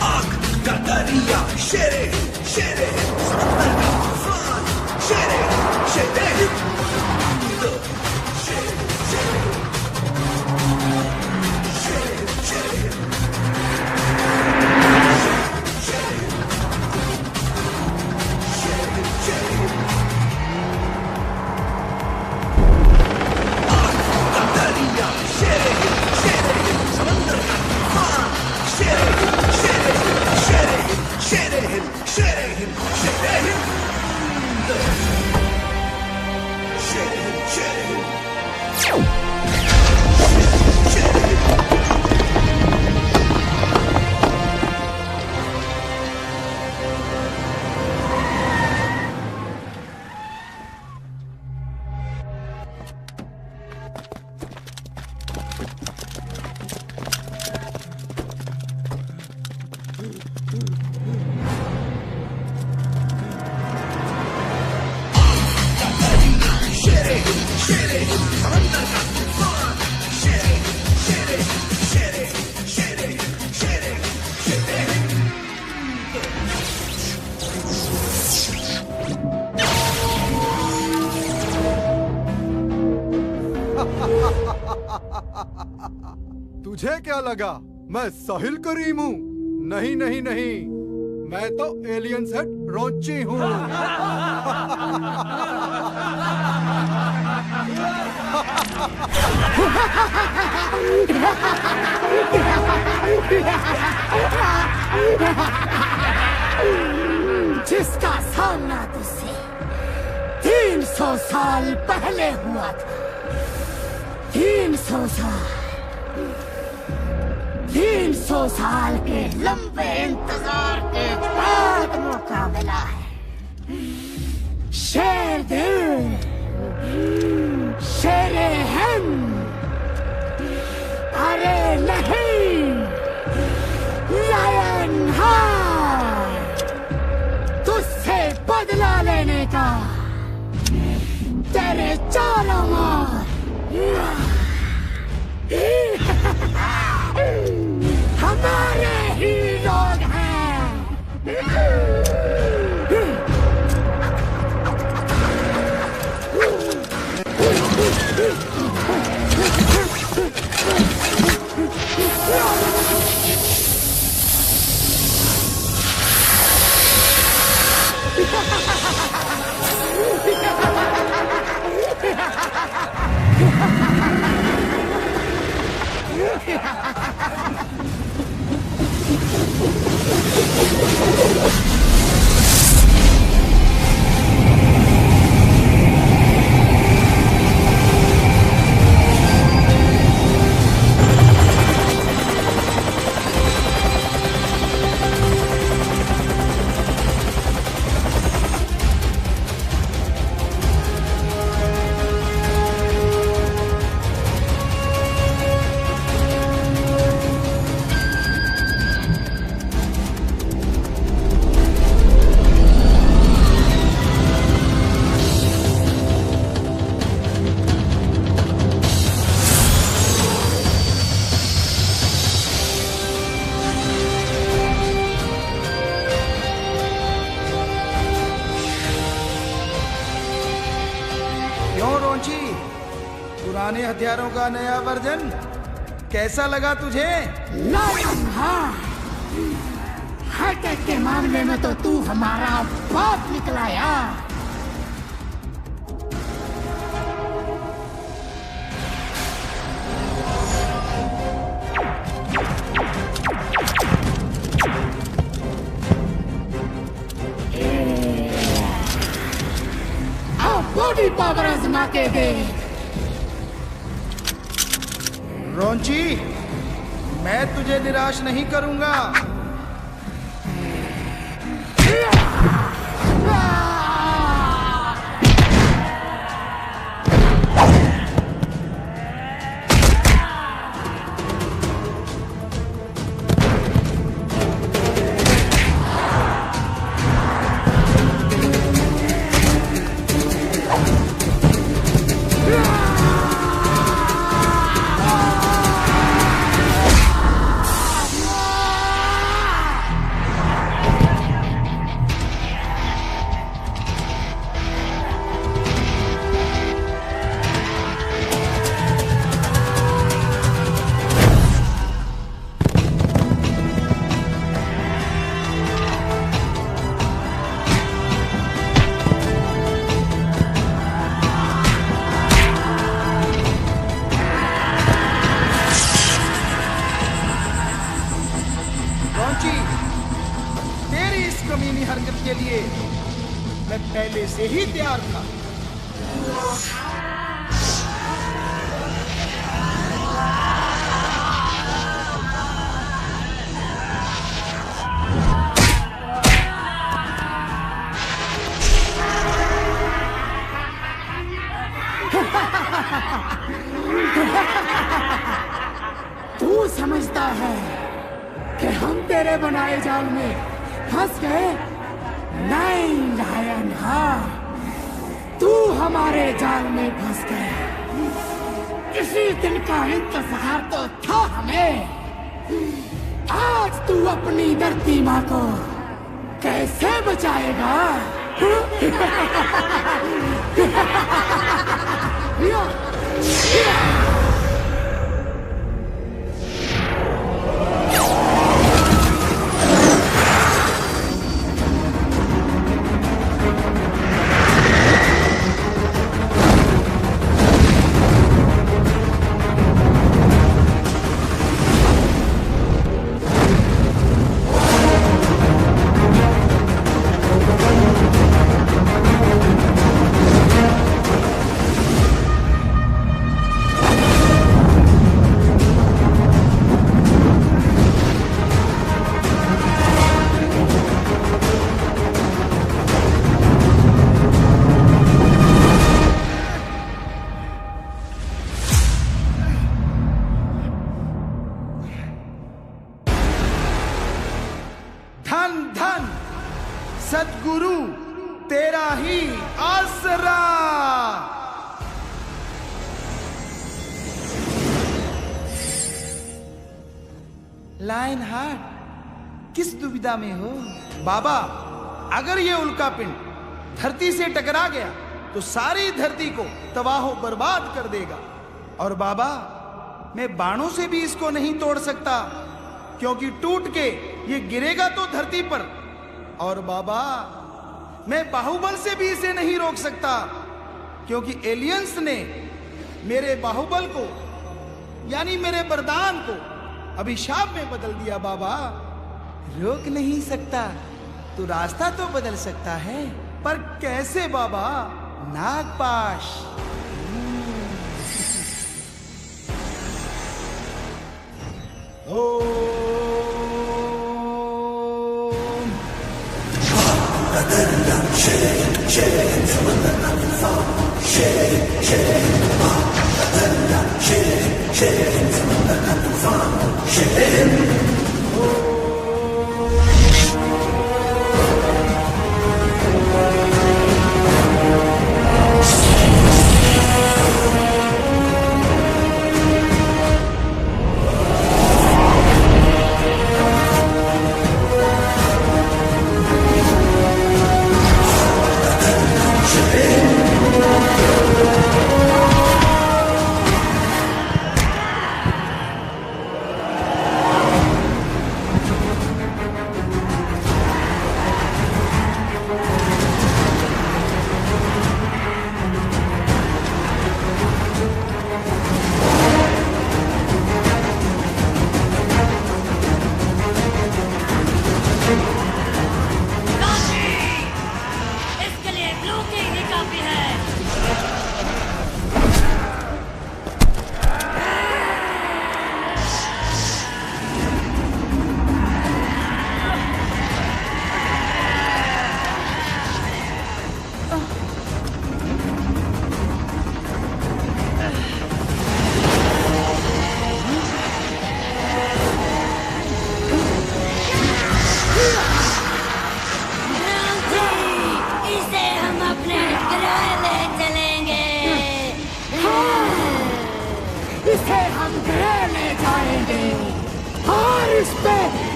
आग का दरिया शेरे शेरे समंदर का तूफान शेरे शेरे तुझे क्या लगा मैं साहिल करीम हूँ? नहीं नहीं नहीं, मैं तो एलियन सेट रोची हूँ। जिसका सामना तुझसे 300 साल पहले हुआ था। 300 साल के लंबे इंतजार के बाद मौका मिला है। शेर दिल, शेरे हिंद, अरे नहीं, लायन हार्ट, तुझसे बदला लेने का तेरे चारों ओर हमारे ही लोग हैं। पुराने हथियारों का नया वर्जन कैसा लगा तुझे? हाईटेक के मामले में तो तू हमारा बाप निकला यार। अब बॉडी पावर आजमा के देख। रोंची, मैं तुझे निराश नहीं करूंगा। से ही तैयार था। तू समझता है कि हम तेरे बनाए जाल में फंस गए? नहीं लायन, हाँ, तू हमारे जाल में फंस गया। इसी दिन का इंतजार तो था हमें। आज तू अपनी धरती माँ को कैसे बचाएगा? सद्गुरु तेरा ही आसरा। लायन हार्ट, किस दुविधा में हो? बाबा, अगर ये उल्का पिंड धरती से टकरा गया तो सारी धरती को तबाह बर्बाद कर देगा। और बाबा, मैं बाणों से भी इसको नहीं तोड़ सकता, क्योंकि टूट के ये गिरेगा तो धरती पर। और बाबा, मैं बाहुबल से भी इसे नहीं रोक सकता, क्योंकि एलियंस ने मेरे बाहुबल को, यानी मेरे वरदान को अभिशाप में बदल दिया। बाबा, रोक नहीं सकता तो रास्ता तो बदल सकता है, पर कैसे बाबा? नागपाश।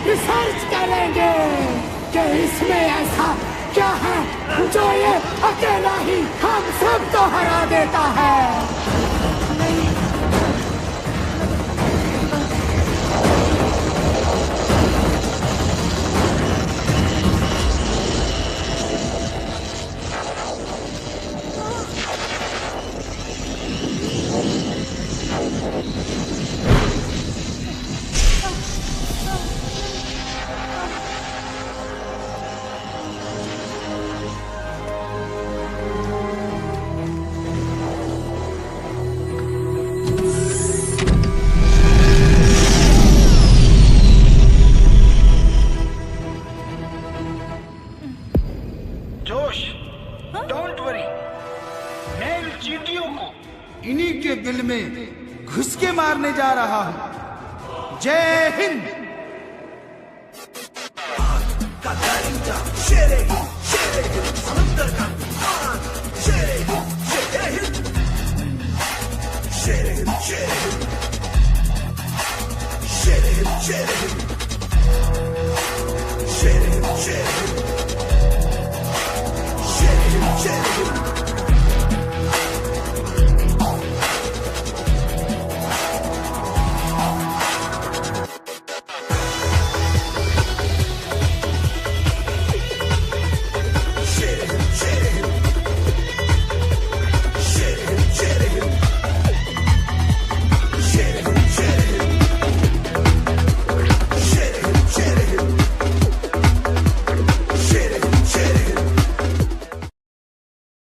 रिसर्च करेंगे कि इसमें ऐसा क्या है जो ये अकेला ही हम सब को हरा देता है। के दिल में घुस के मारने जा रहा हूं। जय हिंद। Shit.